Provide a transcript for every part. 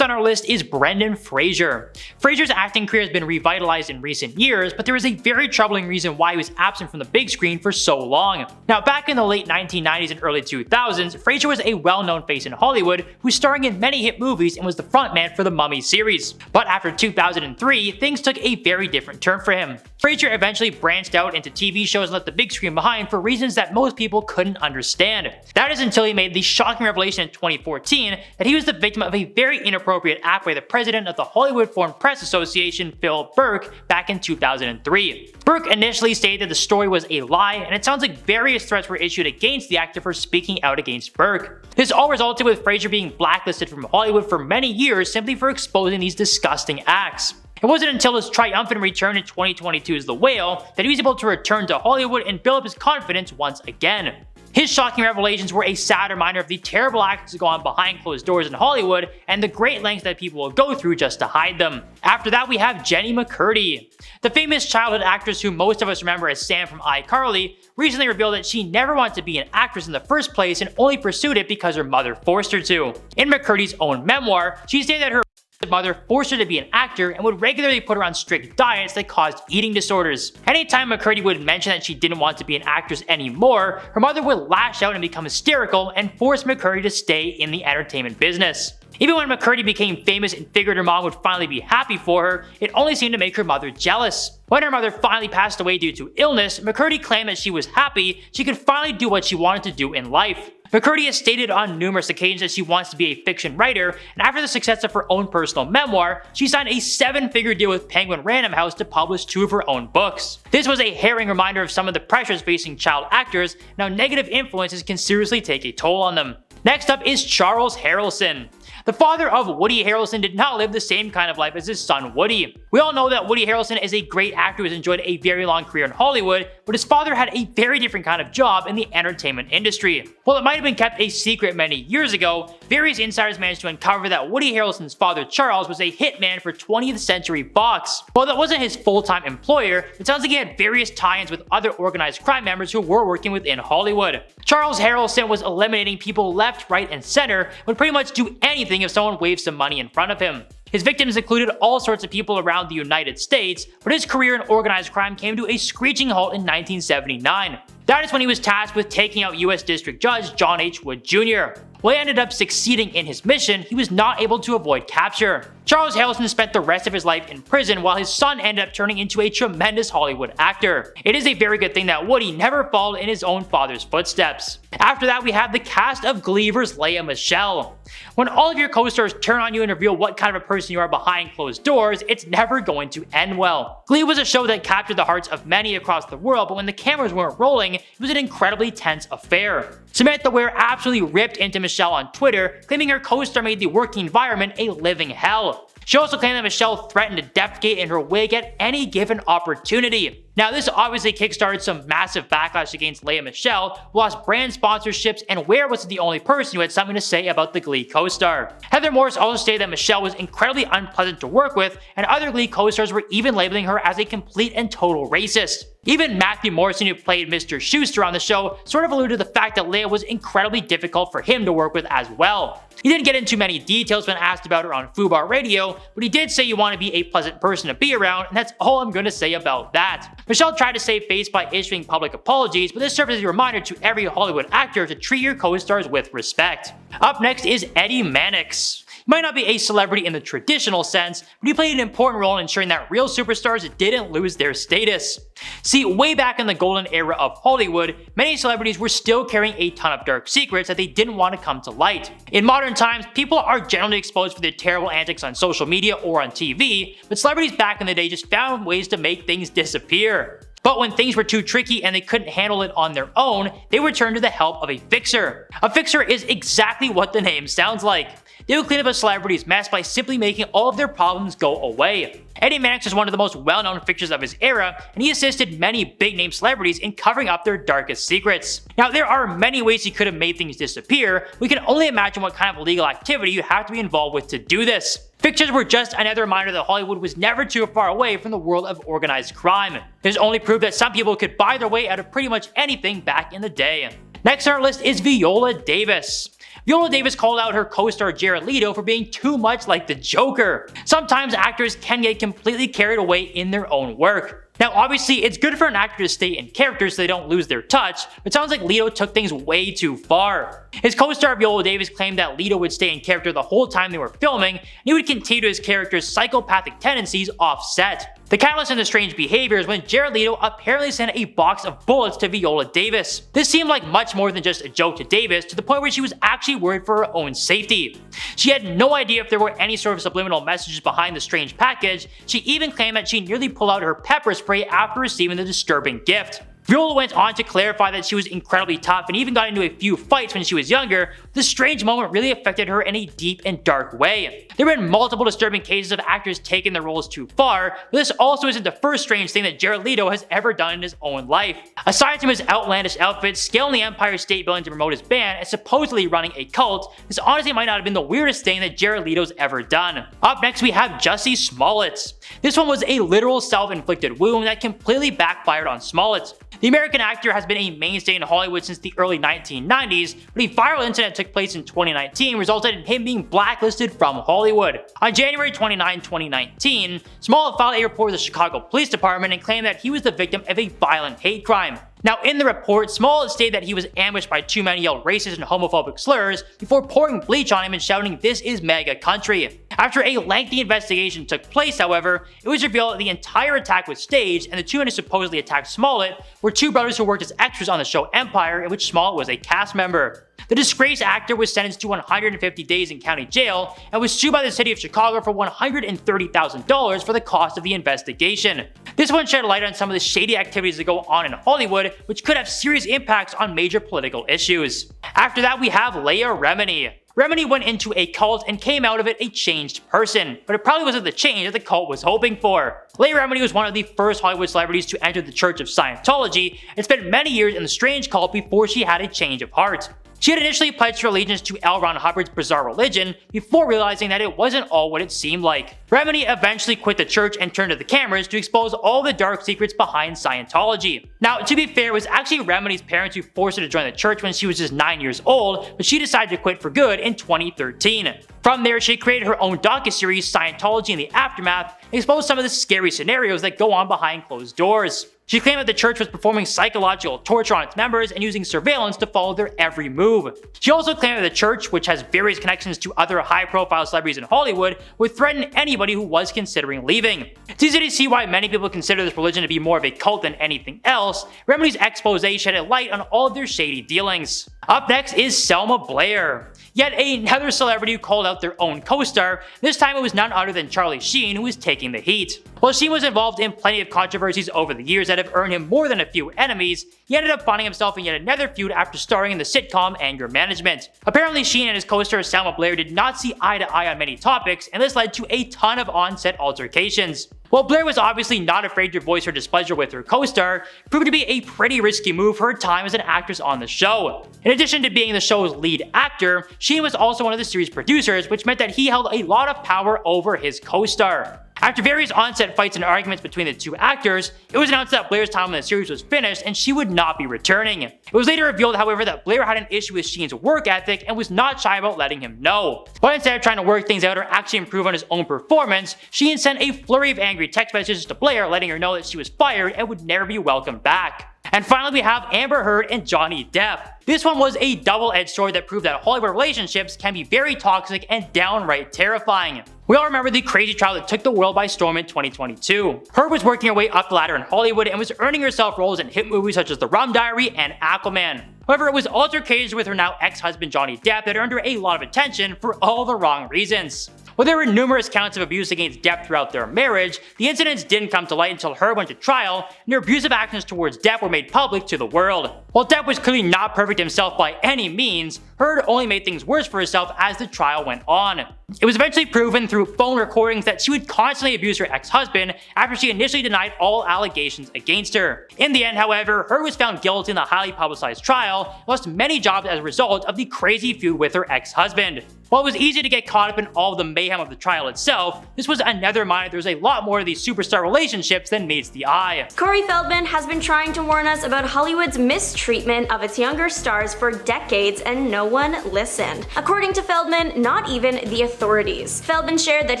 First on our list is Brendan Fraser. Fraser's acting career has been revitalized in recent years, but there is a very troubling reason why he was absent from the big screen for so long. Now, back in the late 1990s and early 2000s, Fraser was a well-known face in Hollywood who was starring in many hit movies and was the frontman for the Mummy series. But after 2003, things took a very different turn for him. Fraser eventually branched out into TV shows and left the big screen behind for reasons that most people couldn't understand. That is until he made the shocking revelation in 2014 that he was the victim of a very inappropriate act by the president of the Hollywood Foreign Press Association, Phil Burke, back in 2003. Burke initially stated that the story was a lie, and it sounds like various threats were issued against the actor for speaking out against Burke. This all resulted with Fraser being blacklisted from Hollywood for many years simply for exposing these disgusting acts. It wasn't until his triumphant return in 2022 as The Whale that he was able to return to Hollywood and build up his confidence once again. His shocking revelations were a sad reminder of the terrible acts that go on behind closed doors in Hollywood and the great lengths that people will go through just to hide them. After that, we have Jenny McCurdy. The famous childhood actress who most of us remember as Sam from iCarly recently revealed that she never wanted to be an actress in the first place and only pursued it because her mother forced her to. In McCurdy's own memoir, she stated that her mother forced her to be an actor and would regularly put her on strict diets that caused eating disorders. Anytime McCurdy would mention that she didn't want to be an actress anymore, her mother would lash out and become hysterical and force McCurdy to stay in the entertainment business. Even when McCurdy became famous and figured her mom would finally be happy for her, it only seemed to make her mother jealous. When her mother finally passed away due to illness, McCurdy claimed that she was happy she could finally do what she wanted to do in life. McCurdy has stated on numerous occasions that she wants to be a fiction writer, and after the success of her own personal memoir, she signed a 7-figure deal with Penguin Random House to publish 2 of her own books. This was a harrowing reminder of some of the pressures facing child actors and how negative influences can seriously take a toll on them. Next up is Charles Harrelson. The father of Woody Harrelson did not live the same kind of life as his son Woody. We all know that Woody Harrelson is a great actor who has enjoyed a very long career in Hollywood, but his father had a very different kind of job in the entertainment industry. While it might have been kept a secret many years ago, various insiders managed to uncover that Woody Harrelson's father Charles was a hitman for 20th Century Fox. While that wasn't his full-time employer, it sounds like he had various tie-ins with other organized crime members who were working within Hollywood. Charles Harrelson was eliminating people left, right, and center, would pretty much do anything if someone waved some money in front of him. His victims included all sorts of people around the United States, but his career in organized crime came to a screeching halt in 1979. That is when he was tasked with taking out U.S. District Judge John H. Wood Jr. While he ended up succeeding in his mission, he was not able to avoid capture. Charles Harrelson spent the rest of his life in prison while his son ended up turning into a tremendous Hollywood actor. It is a very good thing that Woody never followed in his own father's footsteps. After that, we have the cast of Glee vs. Lea Michele. When all of your co-stars turn on you and reveal what kind of a person you are behind closed doors, it's never going to end well. Glee was a show that captured the hearts of many across the world, but when the cameras weren't rolling, it was an incredibly tense affair. Samantha Ware absolutely ripped into Michele on Twitter, claiming her co-star made the working environment a living hell. She also claimed that Michele threatened to defecate in her wig at any given opportunity. Now, this obviously kickstarted some massive backlash against Lea Michele, who lost brand sponsorships, and Ware was the only person who had something to say about the Glee co-star. Heather Morris also stated that Michele was incredibly unpleasant to work with, and other Glee co-stars were even labeling her as a complete and total racist. Even Matthew Morrison, who played Mr. Schuester on the show, sort of alluded to the fact that Lea was incredibly difficult for him to work with as well. He didn't get into many details when asked about her on FUBAR Radio, but he did say you want to be a pleasant person to be around, and that's all I'm gonna say about that. Michele tried to save face by issuing public apologies, but this serves as a reminder to every Hollywood actor to treat your co-stars with respect. Up next is Eddie Mannix. He might not be a celebrity in the traditional sense, but he played an important role in ensuring that real superstars didn't lose their status. See, way back in the golden era of Hollywood, many celebrities were still carrying a ton of dark secrets that they didn't want to come to light. In modern times, people are generally exposed for their terrible antics on social media or on TV, but celebrities back in the day just found ways to make things disappear. But when things were too tricky and they couldn't handle it on their own, they would turn to the help of a fixer. A fixer is exactly what the name sounds like. They would clean up a celebrity's mess by simply making all of their problems go away. Eddie Mannix is one of the most well-known fixers of his era, and he assisted many big-name celebrities in covering up their darkest secrets. Now, there are many ways he could have made things disappear. We can only imagine what kind of legal activity you have to be involved with to do this. Fixers were just another reminder that Hollywood was never too far away from the world of organized crime. There's only proof that some people could buy their way out of pretty much anything back in the day. Next on our list is Viola Davis. Viola Davis called out her co-star Jared Leto for being too much like the Joker. Sometimes actors can get completely carried away in their own work. Now obviously it's good for an actor to stay in character so they don't lose their touch, but it sounds like Leto took things way too far. His co-star Viola Davis claimed that Leto would stay in character the whole time they were filming, and he would continue his character's psychopathic tendencies off set. The catalyst in the strange behavior is when Jared Leto apparently sent a box of bullets to Viola Davis. This seemed like much more than just a joke to Davis, to the point where she was actually worried for her own safety. She had no idea if there were any sort of subliminal messages behind the strange package. She even claimed that she nearly pulled out her pepper spray after receiving the disturbing gift. Viola went on to clarify that she was incredibly tough and even got into a few fights when she was younger. This strange moment really affected her in a deep and dark way. There have been multiple disturbing cases of actors taking their roles too far, but this also isn't the first strange thing that Jared Leto has ever done in his own life. Aside from his outlandish outfits, scaling the Empire State Building to promote his band, and supposedly running a cult, this honestly might not have been the weirdest thing that Jared Leto's ever done. Up next we have Jussie Smollett. This one was a literal self-inflicted wound that completely backfired on Smollett. The American actor has been a mainstay in Hollywood since the early 1990s, but a viral incident that took place in 2019 resulted in him being blacklisted from Hollywood. On January 29, 2019, Smollett filed a report with the Chicago Police Department and claimed that he was the victim of a violent hate crime. Now in the report, Smollett stated that he was ambushed by two men who yelled racist and homophobic slurs before pouring bleach on him and shouting, "This is MAGA country." After a lengthy investigation took place, however, it was revealed that the entire attack was staged, and the two men who supposedly attacked Smollett were two brothers who worked as extras on the show Empire, in which Smollett was a cast member. The disgraced actor was sentenced to 150 days in county jail and was sued by the city of Chicago for $130,000 for the cost of the investigation. This one shed light on some of the shady activities that go on in Hollywood, which could have serious impacts on major political issues. After that, we have Leah Remini. Remini went into a cult and came out of it a changed person, but it probably wasn't the change that the cult was hoping for. Leah Remini was one of the first Hollywood celebrities to enter the Church of Scientology and spent many years in the strange cult before she had a change of heart. She had initially pledged her allegiance to L. Ron Hubbard's bizarre religion before realizing that it wasn't all what it seemed like. Remini eventually quit the church and turned to the cameras to expose all the dark secrets behind Scientology. Now, to be fair, it was actually Remini's parents who forced her to join the church when she was just 9 years old, but she decided to quit for good in 2013. From there, she created her own docuseries, Scientology in the Aftermath, and exposed some of the scary scenarios that go on behind closed doors. She claimed that the church was performing psychological torture on its members and using surveillance to follow their every move. She also claimed that the church, which has various connections to other high-profile celebrities in Hollywood, would threaten anybody who was considering leaving. It's easy to see why many people consider this religion to be more of a cult than anything else. Remini's expose shed a light on all of their shady dealings. Up next is Selma Blair. Yet another celebrity who called out their own co-star. This time it was none other than Charlie Sheen, who was taking the heat. While Sheen was involved in plenty of controversies over the years that have earned him more than a few enemies, he ended up finding himself in yet another feud after starring in the sitcom Anger Management. Apparently Sheen and his co-star Selma Blair did not see eye to eye on many topics, and this led to a ton of on-set altercations. While Blair was obviously not afraid to voice her displeasure with her co-star, it proved to be a pretty risky move for her time as an actress on the show. In addition to being the show's lead actor, Sheen was also one of the series producers, which meant that he held a lot of power over his co-star. After various on-set fights and arguments between the two actors, it was announced that Blair's time on the series was finished and she would not be returning. It was later revealed, however, that Blair had an issue with Sheen's work ethic and was not shy about letting him know. But instead of trying to work things out or actually improve on his own performance, Sheen sent a flurry of angry text messages to Blair letting her know that she was fired and would never be welcomed back. And finally, we have Amber Heard and Johnny Depp. This one was a double-edged sword that proved that Hollywood relationships can be very toxic and downright terrifying. We all remember the crazy trial that took the world by storm in 2022. Heard was working her way up the ladder in Hollywood and was earning herself roles in hit movies such as The Rum Diary and Aquaman. However, it was altercations with her now ex-husband Johnny Depp that earned her a lot of attention for all the wrong reasons. While there were numerous counts of abuse against Depp throughout their marriage, the incidents didn't come to light until Heard went to trial, and her abusive actions towards Depp were made public to the world. While Depp was clearly not perfect himself by any means, Heard only made things worse for herself as the trial went on. It was eventually proven through phone recordings that she would constantly abuse her ex-husband after she initially denied all allegations against her. In the end, however, Heard was found guilty in the highly publicized trial and lost many jobs as a result of the crazy feud with her ex-husband. While it was easy to get caught up in all of the mayhem of the trial itself, this was another reminder there's a lot more of these superstar relationships than meets the eye. Cory Feldman has been trying to warn us about Hollywood's mistreatment of its younger stars for decades, and no one listened. According to Feldman, not even the authorities. Feldman shared that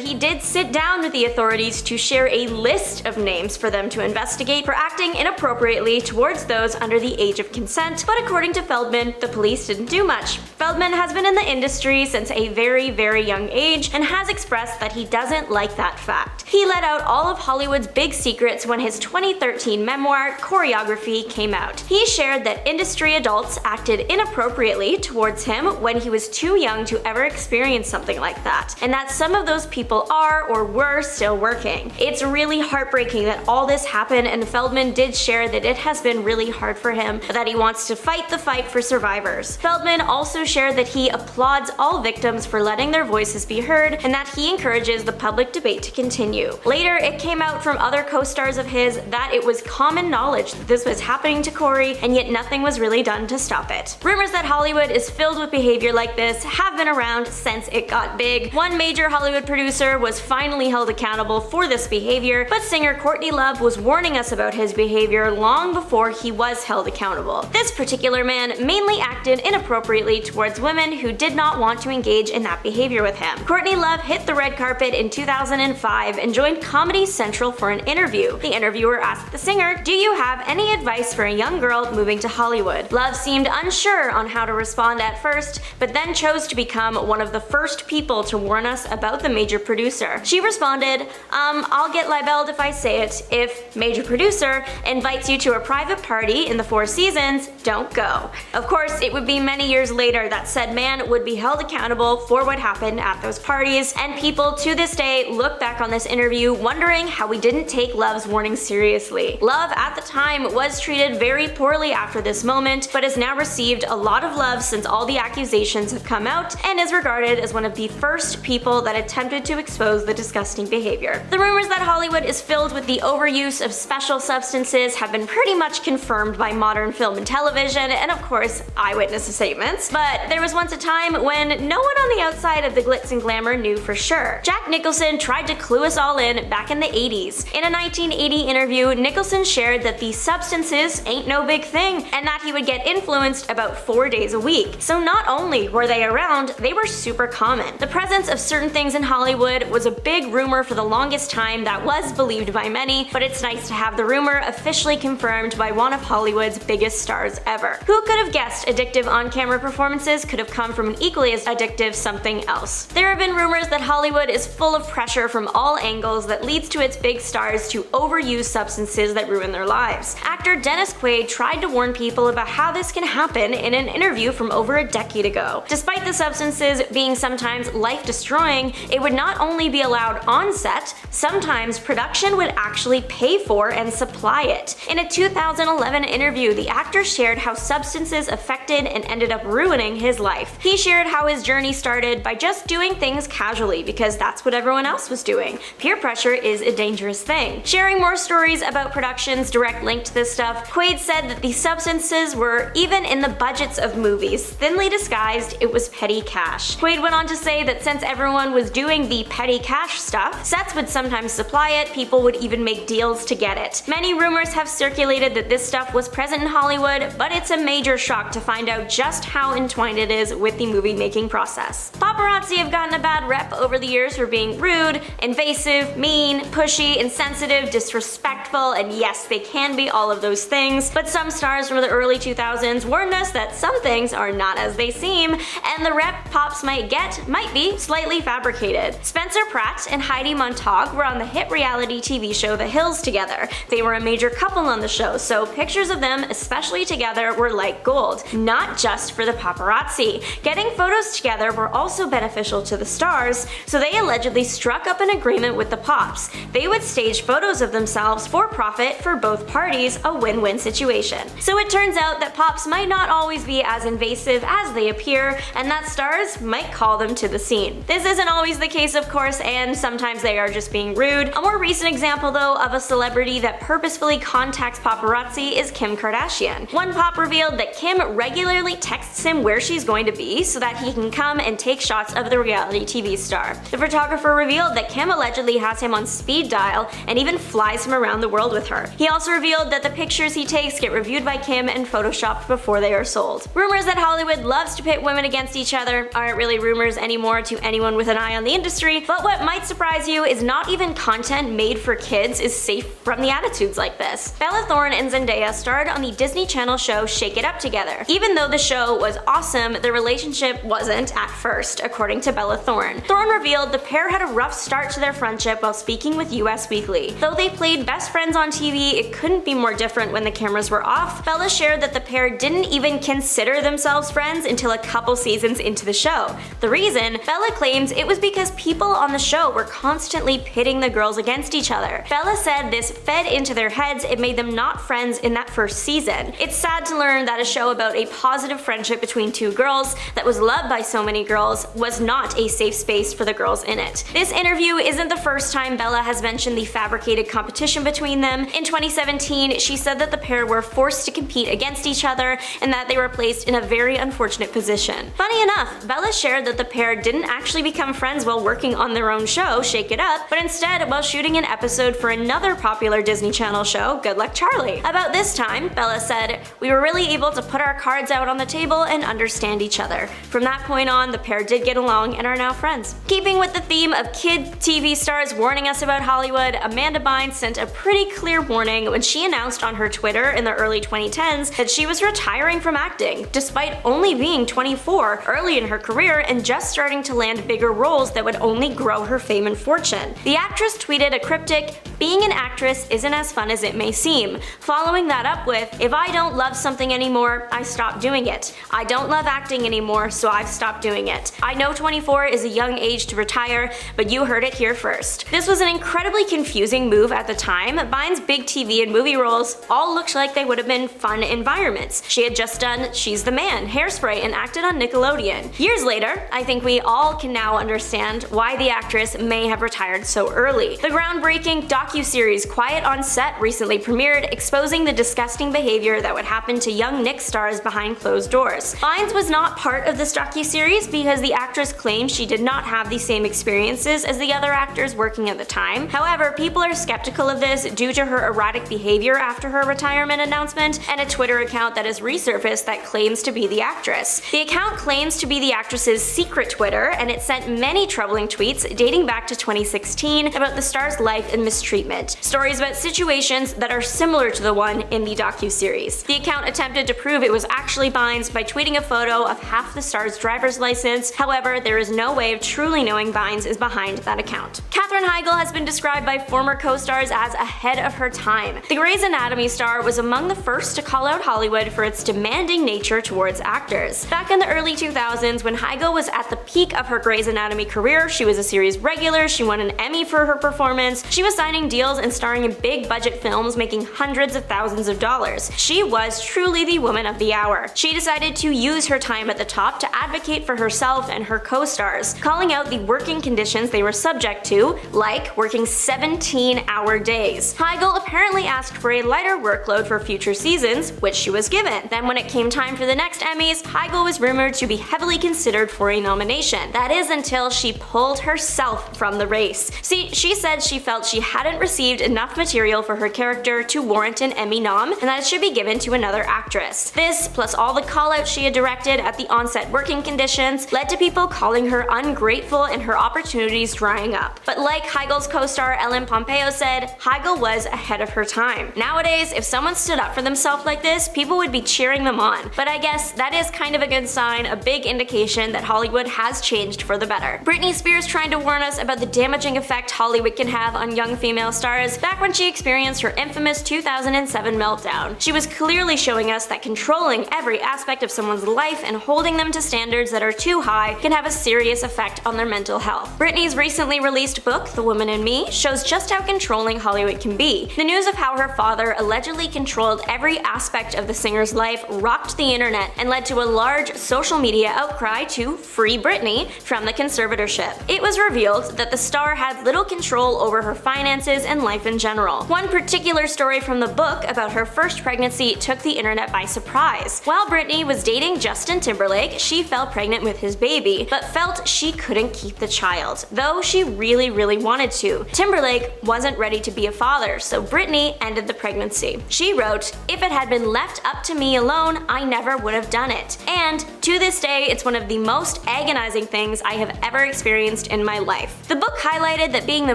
he did sit down with the authorities to share a list of names for them to investigate for acting inappropriately towards those under the age of consent, but according to Feldman, the police didn't do much. Feldman has been in the industry since a very young age and has expressed that he doesn't like that fact. He let out all of Hollywood's big secrets when his 2013 memoir, Choreography, came out. He shared that industry adults acted inappropriately towards him when he was too young to ever experience something like that, and that some of those people are or were still working. It's really heartbreaking that all this happened, and Feldman did share that it has been really hard for him, but that he wants to fight the fight for survivors. Feldman also shared that he applauds all victims for letting their voices be heard, and that he encourages the public debate to continue. Later, it came out from other co-stars of his that it was common knowledge that this was happening to Cory, and yet nothing was really done to stop it. Rumors that Hollywood is filled with behavior like this have been around since it got big. One major Hollywood producer was finally held accountable for this behavior, but singer Courtney Love was warning us about his behavior long before he was held accountable. This particular man mainly acted inappropriately towards women who did not want to engage in that behavior with him. Courtney Love hit the red carpet in 2005 and joined Comedy Central for an interview. The interviewer asked the singer, "Do you have any advice for a young girl moving to Hollywood?" Love seemed unsure on how to respond at first, but then chose to become one of the first people to warn us about the major producer. She responded, I'll get libeled if I say it. If major producer invites you to a private party in the Four Seasons, don't go." Of course, it would be many years later that said man would be held accountable for what happened at those parties, and people to this day look back on this interview wondering how we didn't take Love's warning seriously. Love at the time was treated very poorly after this moment, but has now received a lot of love since all the accusations have come out, and is regarded as one of the first people that attempted to expose the disgusting behavior. The rumors that Hollywood is filled with the overuse of special substances have been pretty much confirmed by modern film and television, and of course, eyewitness statements. But there was once a time when no one on the outside of the glitz and glamour knew for sure. Jack Nicholson tried to clue us all in back in the 80s. In a 1980 interview, Nicholson shared that these substances ain't no big thing, and that he would get influenced about 4 days a week. So not only were they around, they were super common. The presence of certain things in Hollywood was a big rumor for the longest time that was believed by many, but it's nice to have the rumor officially confirmed by one of Hollywood's biggest stars ever. Who could have guessed addictive on-camera performances could have come from an equally as addictive something else? There have been rumors that Hollywood is full of pressure from all angles that leads to its big stars to overuse substances that ruin their lives. Actor Dennis Quaid tried to warn people about how this can happen in an interview from over a decade ago. Despite the substances being sometimes life-destroying, it would not only be allowed on set, sometimes production would actually pay for and supply it. In a 2011 interview, the actor shared how substances affected and ended up ruining his life. He shared how his journey started by just doing things casually because that's what everyone else was doing. Peer pressure is a dangerous thing. Sharing more stories about production's direct link to this stuff, Quaid said that these substances were even in the budgets of movies. Thinly disguised, it was petty cash. Quaid went on to say that since everyone was doing the petty cash stuff, sets would sometimes supply it, people would even make deals to get it. Many rumors have circulated that this stuff was present in Hollywood, but it's a major shock to find out just how entwined it is with the movie making process. Paparazzi have gotten a bad rep over the years for being rude, invasive, mean, pushy, insensitive, disrespectful, and yes, they can be all of those things, but some stars from the early 2000s warned us that some things are not as they seem, and the rep pops might get might be slightly fabricated. Spencer Pratt and Heidi Montag were on the hit reality TV show The Hills together. They were a major couple on the show, so pictures of them, especially together, were like gold, not just for the paparazzi. Getting photos together were also beneficial to the stars, so they allegedly struck up an agreement with the Pops. They would stage photos of themselves for profit for both parties, a win-win situation. So it turns out that Pops might not always be as invasive as they appear, and that stars might call them to the scene. This isn't always the case, of course, and sometimes they are just being rude. A more recent example, though, of a celebrity that purposefully contacts paparazzi is Kim Kardashian. One Pop revealed that Kim regularly texts him where she's going to be so that he can come come and take shots of the reality TV star. The photographer revealed that Kim allegedly has him on speed dial and even flies him around the world with her. He also revealed that the pictures he takes get reviewed by Kim and photoshopped before they are sold. Rumors that Hollywood loves to pit women against each other aren't really rumors anymore to anyone with an eye on the industry, but what might surprise you is not even content made for kids is safe from the attitudes like this. Bella Thorne and Zendaya starred on the Disney Channel show Shake It Up together. Even though the show was awesome, the relationship wasn't at first, according to Bella Thorne. Thorne revealed the pair had a rough start to their friendship while speaking with US Weekly. Though they played best friends on TV, it couldn't be more different when the cameras were off. Bella shared that the pair didn't even consider themselves friends until a couple seasons into the show. The reason? Bella claims it was because people on the show were constantly pitting the girls against each other. Bella said this fed into their heads, it made them not friends in that first season. It's sad to learn that a show about a positive friendship between two girls that was loved by so many girls was not a safe space for the girls in it. This interview isn't the first time Bella has mentioned the fabricated competition between them. In 2017, she said that the pair were forced to compete against each other and that they were placed in a very unfortunate position. Funny enough, Bella shared that the pair didn't actually become friends while working on their own show, Shake It Up, but instead while shooting an episode for another popular Disney Channel show, Good Luck Charlie. About this time, Bella said, "We were really able to put our cards out on the table and understand each other. From that point on, the pair did get along and are now friends." Keeping with the theme of kid TV stars warning us about Hollywood, Amanda Bynes sent a pretty clear warning when she announced on her Twitter in the early 2010s that she was retiring from acting, despite only being 24, early in her career and just starting to land bigger roles that would only grow her fame and fortune. The actress tweeted a cryptic, "Being an actress isn't as fun as it may seem," following that up with, "If I don't love something anymore, I stop doing it. I don't love acting anymore, so I've stopped doing it. I know 24 is a young age to retire, but you heard it here first." This was an incredibly confusing move at the time. Bynes' big TV and movie roles all looked like they would have been fun environments. She had just done She's the Man, Hairspray, and acted on Nickelodeon. Years later, I think we all can now understand why the actress may have retired so early. The groundbreaking docuseries Quiet on Set recently premiered, exposing the disgusting behavior that would happen to young Nick stars behind closed doors. Bynes was not part of this docuseries because the actress claimed she did not have the same experiences as the other actors working at the time. However, people are skeptical of this due to her erratic behavior after her retirement announcement and a Twitter account that has resurfaced that claims to be the actress. The account claims to be the actress's secret Twitter, and it sent many troubling tweets dating back to 2016 about the star's life and mistreatment. Stories about situations that are similar to the one in the docuseries. The account attempted to prove it was actually Bynes by tweeting a photo of half the star's driver's license. However, there is no way of truly knowing Bynes is behind that account. Katherine Heigl has been described by former co-stars as ahead of her time. The Grey's Anatomy star was among the first to call out Hollywood for its demanding nature towards actors. Back in the early 2000s, when Heigl was at the peak of her Grey's Anatomy career, she was a series regular, she won an Emmy for her performance, she was signing deals and starring in big budget films making hundreds of thousands of dollars. She was truly the woman of the hour. She decided to use her time at the top to advocate for herself and her co-stars, calling out the working conditions they were subject to, like working 17-hour days. Heigl apparently asked for a lighter workload for future seasons, which she was given. Then when it came time for the next Emmys, Heigl was rumored to be heavily considered for a nomination. That is until she pulled herself from the race. See, she said she felt she hadn't received enough material for her character to warrant an Emmy nom, and that it should be given to another actress. This, plus all the callouts she had directed at the on-set working conditions, led to people calling her ungrateful and her opportunities drying up. But like Heigl's co-star Ellen Pompeo said, Heigl was ahead of her time. Nowadays, if someone stood up for themselves like this, people would be cheering them on. But I guess that is kind of a good sign, a big indication that Hollywood has changed for the better. Britney Spears trying to warn us about the damaging effect Hollywood can have on young female stars back when she experienced her infamous 2007 meltdown. She was clearly showing us that controlling every aspect of someone's life and holding them to standards that are too high can have a serious effect on their mental health. Britney's recently released book, The Woman in Me, shows just how controlling Hollywood can be. The news of how her father allegedly controlled every aspect of the singer's life rocked the internet and led to a large social media outcry to free Britney from the conservatorship. It was revealed that the star had little control over her finances finances and life in general. One particular story from the book about her first pregnancy took the internet by surprise. While Britney was dating Justin Timberlake, she fell pregnant with his baby, but felt she couldn't keep the child, though she really wanted to. Timberlake wasn't ready to be a father, so Britney ended the pregnancy. She wrote, "If it had been left up to me alone, I never would have done it. And to this day, it's one of the most agonizing things I have ever experienced in my life." The book highlighted that being the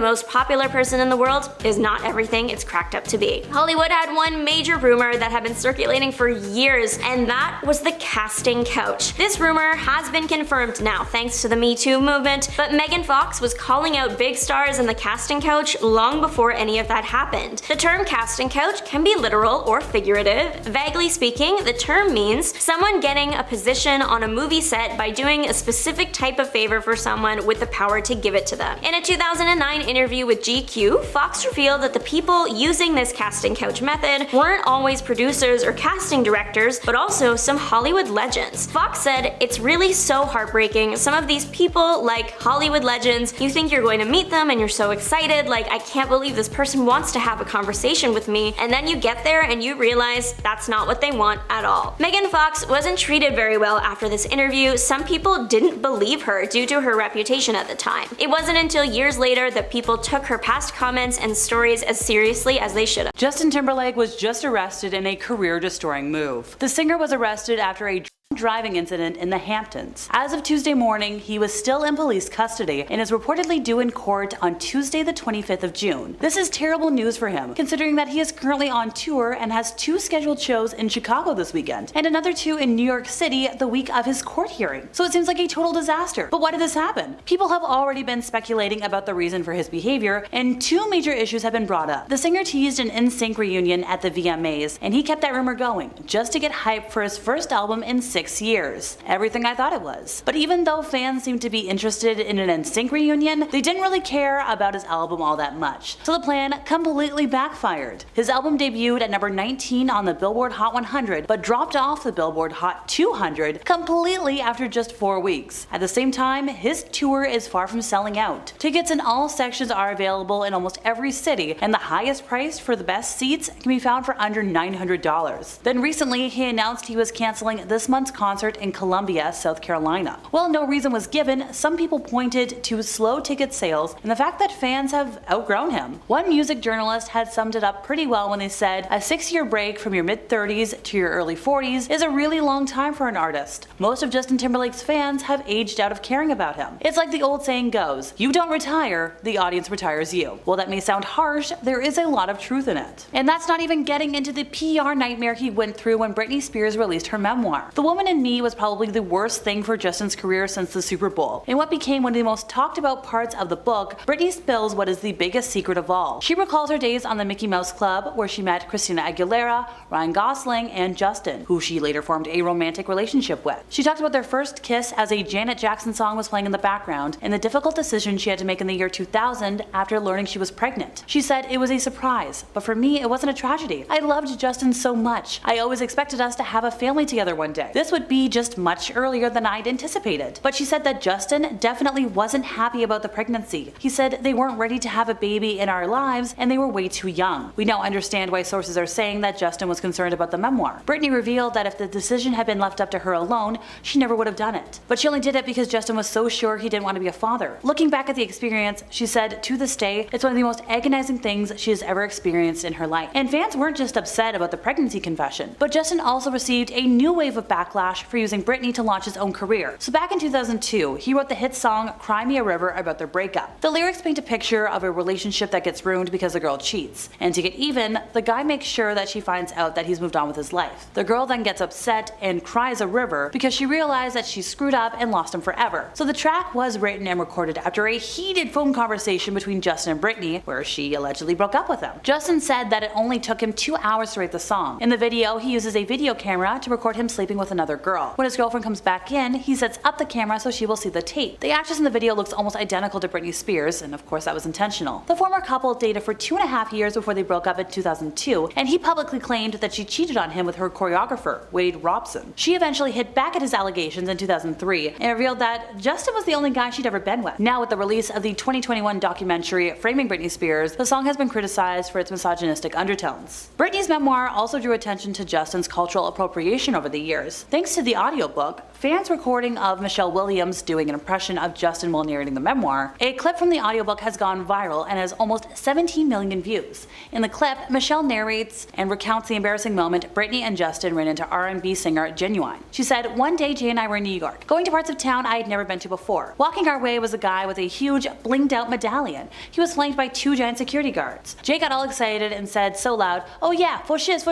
most popular person in the world is not everything it's cracked up to be. Hollywood had one major rumor that had been circulating for years, and that was the casting couch. This rumor has been confirmed now thanks to the Me Too movement, but Megan Fox was calling out big stars in the casting couch long before any of that happened. The term casting couch can be literal or figurative. Vaguely speaking, the term means someone getting a position on a movie set by doing a specific type of favor for someone with the power to give it to them. In a 2009 interview with GQ, Fox revealed that the people using this casting couch method weren't always producers or casting directors, but also some Hollywood legends. Fox said, "It's really so heartbreaking. Some of these people, like Hollywood legends, you think you're going to meet them and you're so excited, like, I can't believe this person wants to have a conversation with me, and then you get there and you realize that's not what they want at all." Megan Fox wasn't treated very well after this interview. Some people didn't believe her due to her reputation at the time. It wasn't until years later that people took her past comments and stories as seriously as they should have. Justin Timberlake was just arrested in a career-destroying move. The singer was arrested after a driving incident in the Hamptons. As of Tuesday morning, he was still in police custody and is reportedly due in court on Tuesday the 25th of June. This is terrible news for him, considering that he is currently on tour and has 2 scheduled shows in Chicago this weekend, and another 2 in New York City the week of his court hearing. So it seems like a total disaster. But why did this happen? People have already been speculating about the reason for his behavior, and 2 major issues have been brought up. The singer teased an NSYNC reunion at the VMAs, and he kept that rumor going, just to get hype for his first album in 6 years. Everything I thought it was. But even though fans seemed to be interested in an NSYNC reunion, they didn't really care about his album all that much. So the plan completely backfired. His album debuted at number 19 on the Billboard Hot 100, but dropped off the Billboard Hot 200 completely after just 4 weeks. At the same time, his tour is far from selling out. Tickets in all sections are available in almost every city, and the highest price for the best seats can be found for under $900. Then recently, he announced he was canceling this month's concert in Columbia, South Carolina. While no reason was given, some people pointed to slow ticket sales and the fact that fans have outgrown him. One music journalist had summed it up pretty well when they said, "A 6-year break from your mid-30s to your early 40s is a really long time for an artist. Most of Justin Timberlake's fans have aged out of caring about him. It's like the old saying goes, you don't retire, the audience retires you." While that may sound harsh, there is a lot of truth in it. And that's not even getting into the PR nightmare he went through when Britney Spears released her memoir. The Woman in Me was probably the worst thing for Justin's career since the Super Bowl. In what became one of the most talked about parts of the book, Britney spills what is the biggest secret of all. She recalls her days on the Mickey Mouse Club, where she met Christina Aguilera, Ryan Gosling, and Justin, who she later formed a romantic relationship with. She talked about their first kiss as a Janet Jackson song was playing in the background, and the difficult decision she had to make in the year 2000 after learning she was pregnant. She said, "It was a surprise, but for me it wasn't a tragedy. I loved Justin so much. I always expected us to have a family together one day. This would be just much earlier than I'd anticipated." But she said that Justin definitely wasn't happy about the pregnancy. He said, "They weren't ready to have a baby in our lives and they were way too young." We now understand why sources are saying that Justin was concerned about the memoir. Britney revealed that if the decision had been left up to her alone, she never would have done it. But she only did it because Justin was so sure he didn't want to be a father. Looking back at the experience, she said, "To this day, it's one of the most agonizing things she has ever experienced in her life." And fans weren't just upset about the pregnancy confession, but Justin also received a new wave of backlash for using Britney to launch his own career. So back in 2002, he wrote the hit song Cry Me a River about their breakup. The lyrics paint a picture of a relationship that gets ruined because the girl cheats. And to get even, the guy makes sure that she finds out that he's moved on with his life. The girl then gets upset and cries a river because she realized that she screwed up and lost him forever. So the track was written and recorded after a heated phone conversation between Justin and Britney, where she allegedly broke up with him. Justin said that it only took him 2 hours to write the song. In the video, he uses a video camera to record him sleeping with another another girl. When his girlfriend comes back in, he sets up the camera so she will see the tape. The actress in the video looks almost identical to Britney Spears, and of course that was intentional. The former couple dated for 2.5 years before they broke up in 2002, and he publicly claimed that she cheated on him with her choreographer, Wade Robson. She eventually hit back at his allegations in 2003 and revealed that Justin was the only guy she'd ever been with. Now, with the release of the 2021 documentary Framing Britney Spears, the song has been criticized for its misogynistic undertones. Britney's memoir also drew attention to Justin's cultural appropriation over the years. Thanks to the audiobook, fans' recording of Michelle Williams doing an impression of Justin while narrating the memoir, a clip from the audiobook has gone viral and has almost 17 million views. In the clip, Michelle narrates and recounts the embarrassing moment Britney and Justin ran into R&B singer Genuine. She said, "One day Jay and I were in New York, going to parts of town I had never been to before. Walking our way was a guy with a huge blinged out medallion. He was flanked by 2 giant security guards. Jay got all excited and said so loud, 'Oh yeah, for shiz,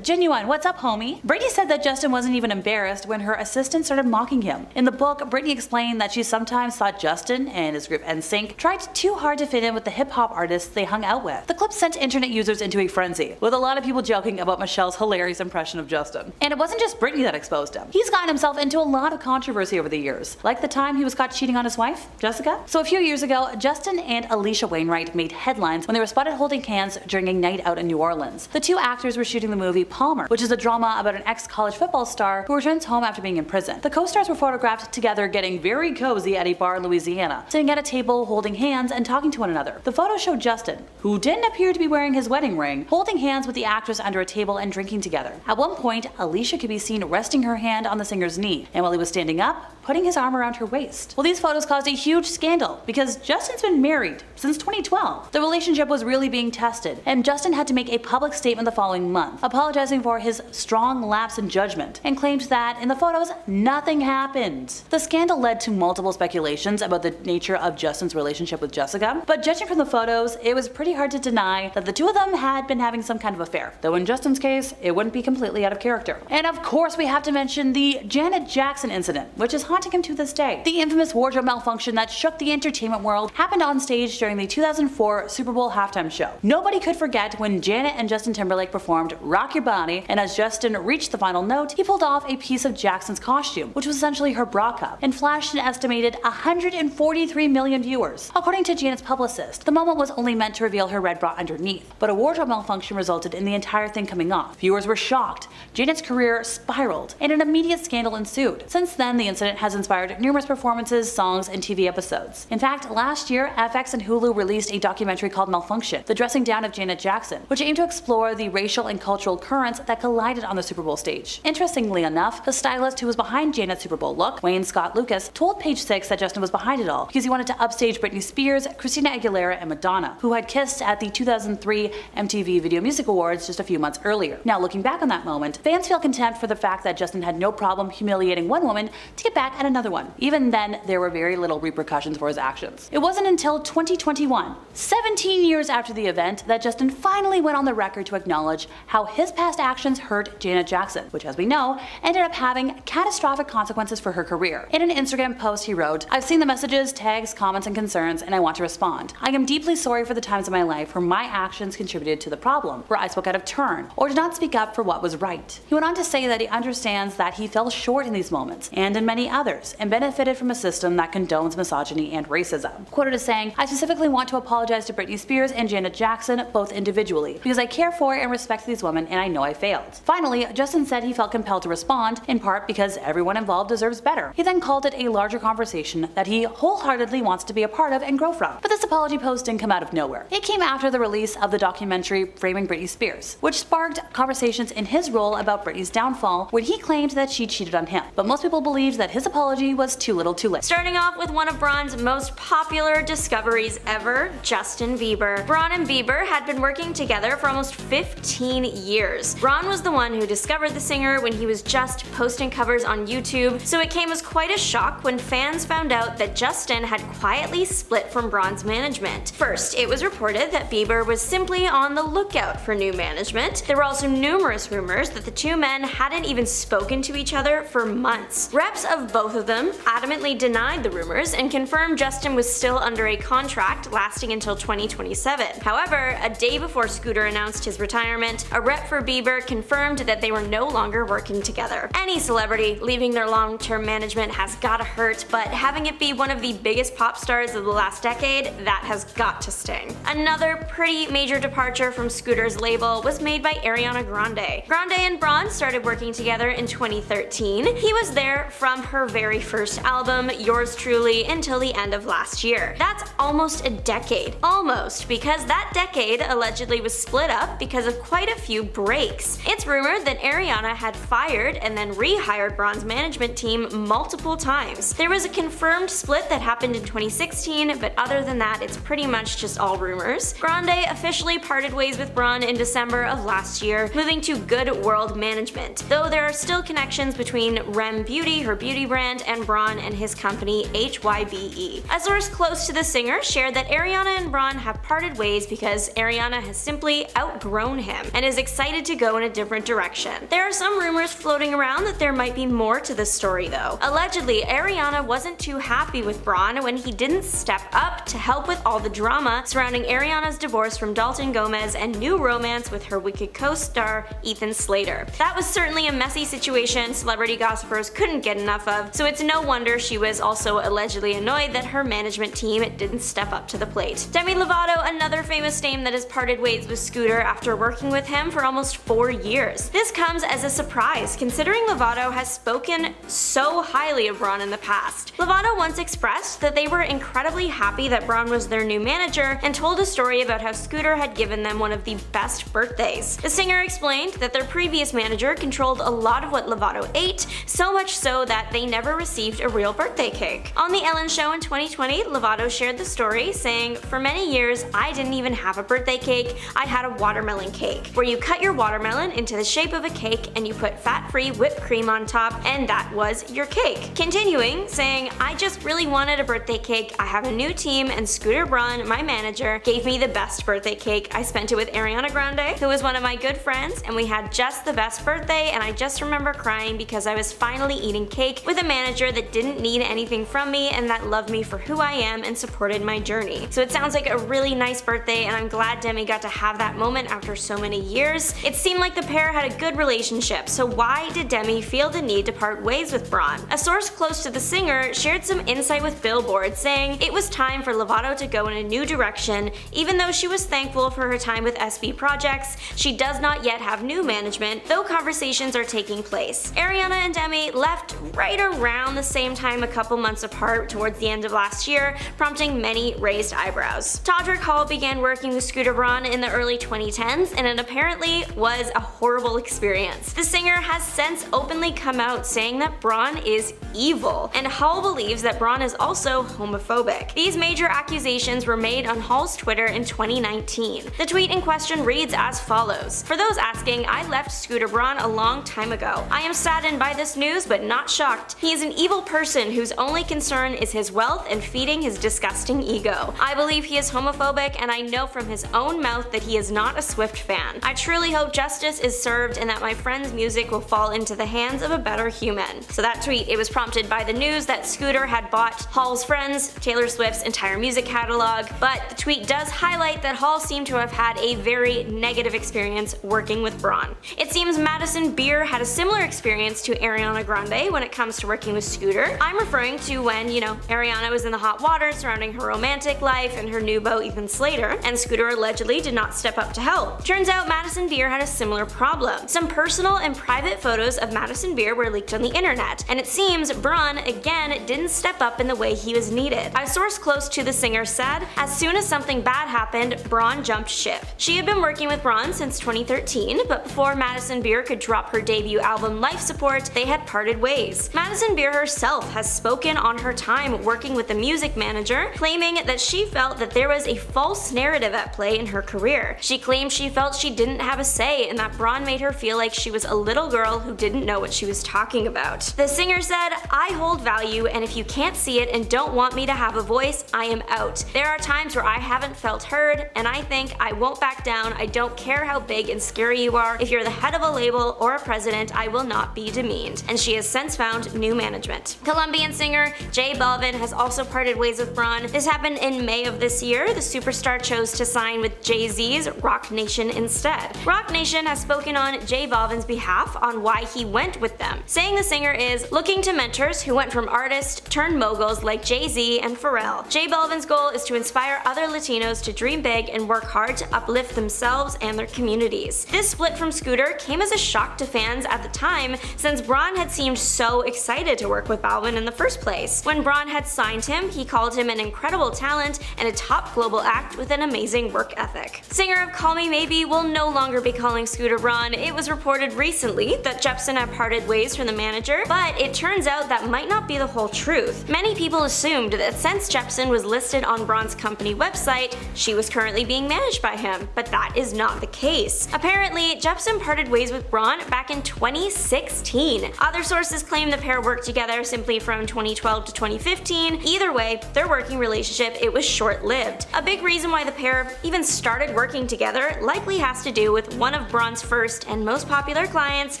Genuine, what's up homie?' Britney said that Justin wasn't even embarrassed when her assistant started mocking him. In the book, Britney explained that she sometimes thought Justin and his group NSYNC tried too hard to fit in with the hip-hop artists they hung out with. The clip sent internet users into a frenzy, with a lot of people joking about Michelle's hilarious impression of Justin. And it wasn't just Britney that exposed him. He's gotten himself into a lot of controversy over the years, like the time he was caught cheating on his wife, Jessica. So a few years ago, Justin and Alicia Wainwright made headlines when they were spotted holding hands during a night out in New Orleans. The 2 actors were shooting the movie Palmer, which is a drama about an ex-college football star who returns home after being in prison. The co-stars were photographed together getting very cozy at a bar in Louisiana, sitting at a table holding hands and talking to one another. The photo showed Justin, who didn't appear to be wearing his wedding ring, holding hands with the actress under a table and drinking together. At one point, Alicia could be seen resting her hand on the singer's knee, and while he was standing up, putting his arm around her waist. Well, these photos caused a huge scandal because Justin's been married since 2012. The relationship was really being tested, and Justin had to make a public statement the following month, apologizing for his strong lapse in judgment, and claimed that in the photos, nothing happened. The scandal led to multiple speculations about the nature of Justin's relationship with Jessica, but judging from the photos, it was pretty hard to deny that the 2 of them had been having some kind of affair, though in Justin's case, it wouldn't be completely out of character. And of course, we have to mention the Janet Jackson incident, which is haunting him to this day. The infamous wardrobe malfunction that shook the entertainment world happened on stage during the 2004 Super Bowl halftime show. Nobody could forget when Janet and Justin Timberlake performed Rock Your Body, and as Justin reached the final note, he pulled off a piece of Jackson's costume, which was essentially her bra cup, and flashed an estimated 143 million viewers. According to Janet's publicist, the moment was only meant to reveal her red bra underneath, but a wardrobe malfunction resulted in the entire thing coming off. Viewers were shocked, Janet's career spiraled, and an immediate scandal ensued. Since then, the incident has inspired numerous performances, songs, and TV episodes. In fact, last year, FX and Hulu released a documentary called Malfunction, The Dressing Down of Janet Jackson, which aimed to explore the racial and cultural currents that collided on the Super Bowl stage. Interestingly enough, the stylist who was behind Janet's Super Bowl look, Wayne Scott Lucas, told Page Six that Justin was behind it all because he wanted to upstage Britney Spears, Christina Aguilera, and Madonna, who had kissed at the 2003 MTV Video Music Awards just a few months earlier. Now, looking back on that moment, fans feel contempt for the fact that Justin had no problem humiliating one woman to get back at another one. Even then, there were very little repercussions for his actions. It wasn't until 2021, 17 years after the event, that Justin finally went on the record to acknowledge how his past actions hurt Janet Jackson, which, as we know, ended up having catastrophic consequences for her career. In an Instagram post, he wrote, "I've seen the messages, tags, comments, and concerns, and I want to respond. I am deeply sorry for the times in my life where my actions contributed to the problem, where I spoke out of turn, or did not speak up for what was right." He went on to say that he understands that he fell short in these moments, and in many others, and benefited from a system that condones misogyny and racism. Quoted as saying, "I specifically want to apologize to Britney Spears and Janet Jackson, both individually, because I care for and respect these women and I know I failed." Finally, Justin said he felt compelled to respond, in part because everyone involved deserves better. He then called it a larger conversation that he wholeheartedly wants to be a part of and grow from. But this apology post didn't come out of nowhere. It came after the release of the documentary Framing Britney Spears, which sparked conversations in his role about Britney's downfall when he claimed that she cheated on him. But most people believed that his apology was too little too late. Starting off with one of Braun's most popular discoveries ever, Justin Bieber. Braun and Bieber had been working together for almost 15 years. Braun was the one who discovered the singer when he was just posting covers on YouTube, so it came as quite a shock when fans found out that Justin had quietly split from Braun's management. First, it was reported that Bieber was simply on the lookout for new management. There were also numerous rumors that the two men hadn't even spoken to each other for months. Reps of both of them adamantly denied the rumors and confirmed Justin was still under a contract lasting until 2027. However, a day before Scooter announced his retirement, a rep for Bieber confirmed that they were no longer working together. another. Any celebrity leaving their long-term management has gotta hurt, but having it be one of the biggest pop stars of the last decade, that has got to sting. Another pretty major departure from Scooter's label was made by Ariana Grande. Grande and Braun started working together in 2013. He was there from her very first album, Yours Truly, until the end of last year. That's almost a decade. Almost, because that decade allegedly was split up because of quite a few breaks. It's rumored that Ariana had fired and then rehired Braun's management team multiple times. There was a confirmed split that happened in 2016, but other than that, it's pretty much just all rumors. Grande officially parted ways with Braun in December of last year, moving to Good World Management, though there are still connections between Rem Beauty, her beauty brand, and Braun and his company HYBE. A source close to the singer shared that Ariana and Braun have parted ways because Ariana has simply outgrown him and is excited to go in a different direction. There are some rumors floating around that there might be more to this story though. Allegedly, Ariana wasn't too happy with Braun when he didn't step up to help with all the drama surrounding Ariana's divorce from Dalton Gomez and new romance with her Wicked co-star Ethan Slater. That was certainly a messy situation celebrity gossipers couldn't get enough of, so it's no wonder she was also allegedly annoyed that her management team didn't step up to the plate. Demi Lovato, another famous name that has parted ways with Scooter after working with him for almost 4 years. This comes as a surprise considering Lovato has spoken so highly of Braun in the past. Lovato once expressed that they were incredibly happy that Braun was their new manager and told a story about how Scooter had given them one of the best birthdays. The singer explained that their previous manager controlled a lot of what Lovato ate, so much so that they never received a real birthday cake. On The Ellen Show in 2020, Lovato shared the story, saying, "For many years, I didn't even have a birthday cake, I had a watermelon cake, where you cut your watermelon into the shape of a cake and you put fat-free whipped cream on top, and that was your cake." Continuing, saying, "I just really wanted a birthday cake, I have a new team, and Scooter Braun, my manager, gave me the best birthday cake. I spent it with Ariana Grande, who is one of my good friends, and we had just the best birthday, and I just remember crying because I was finally eating cake with a manager that didn't need anything from me and that loved me for who I am and supported my journey." So it sounds like a really nice birthday, and I'm glad Demi got to have that moment after so many years. It seemed like the pair had a good relationship, so why did Demi feel the need to part ways with Braun? A source close to the singer shared some insight with Billboard, saying it was time for Lovato to go in a new direction. Even though she was thankful for her time with SB Projects, she does not yet have new management, though conversations are taking place. Ariana and Demi left right around the same time, a couple months apart towards the end of last year, prompting many raised eyebrows. Todrick Hall began working with Scooter Braun in the early 2010s, and it apparently was a horrible experience. The singer has since openly come out saying that Braun is evil, and Hall believes that Braun is also homophobic. These major accusations were made on Hall's Twitter in 2019. The tweet in question reads as follows: "For those asking, I left Scooter Braun a long time ago. I am saddened by this news but not shocked. He is an evil person whose only concern is his wealth and feeding his disgusting ego. I believe he is homophobic, and I know from his own mouth that he is not a Swift fan. I truly hope justice is served and that my friend's music will fall into the hands of a better human." So that tweet, it was prompted by the news that Scooter had bought Hall's friends, Taylor Swift's entire music catalog, but the tweet does highlight that Hall seemed to have had a very negative experience working with Braun. It seems Madison Beer had a similar experience to Ariana Grande when it comes to working with Scooter. I'm referring to when, Ariana was in the hot water surrounding her romantic life and her new beau Ethan Slater, and Scooter allegedly did not step up to help. Turns out Madison Beer had a similar problem. Some personal and private photos of Madison Beer were leaked on the internet, and it seems Braun again didn't step up in the way he was needed. A source close to the singer said, "As soon as something bad happened, Braun jumped ship." She had been working with Braun since 2013, but before Madison Beer could drop her debut album Life Support, they had parted ways. Madison Beer herself has spoken on her time working with the music manager, claiming that she felt that there was a false narrative at play in her career. She claimed she felt she didn't have a say and that Braun made her feel like she was a little girl who didn't know what she was talking about. The singer said, "I hold value, and if you can't see it and don't want me to have a voice, I am out. There are times where I haven't felt heard, and I think I won't back down. I don't care how big and scary you are. If you're the head of a label or a president, I will not be demeaned." And she has since found new management. Colombian singer J Balvin has also parted ways with Braun. This happened in May of this year. The superstar chose to sign with Jay-Z's Rock Nation instead. Rock Nation has spoken on J Balvin's behalf on why why he went with them, saying the singer is looking to mentors who went from artists turned moguls like Jay-Z and Pharrell. J Balvin's goal is to inspire other Latinos to dream big and work hard to uplift themselves and their communities. This split from Scooter came as a shock to fans at the time, since Braun had seemed so excited to work with Balvin in the first place. When Braun had signed him, he called him an incredible talent and a top global act with an amazing work ethic. Singer of Call Me Maybe will no longer be calling Scooter Braun. It was reported recently that Jepsen had parted ways from the manager, but it turns out that might not be the whole truth. Many people assumed that since Jepsen was listed on Braun's company website, she was currently being managed by him, but that is not the case. Apparently, Jepsen parted ways with Braun back in 2016. Other sources claim the pair worked together simply from 2012 to 2015. Either way, their working relationship, it was short-lived. A big reason why the pair even started working together likely has to do with one of Braun's first and most popular clients,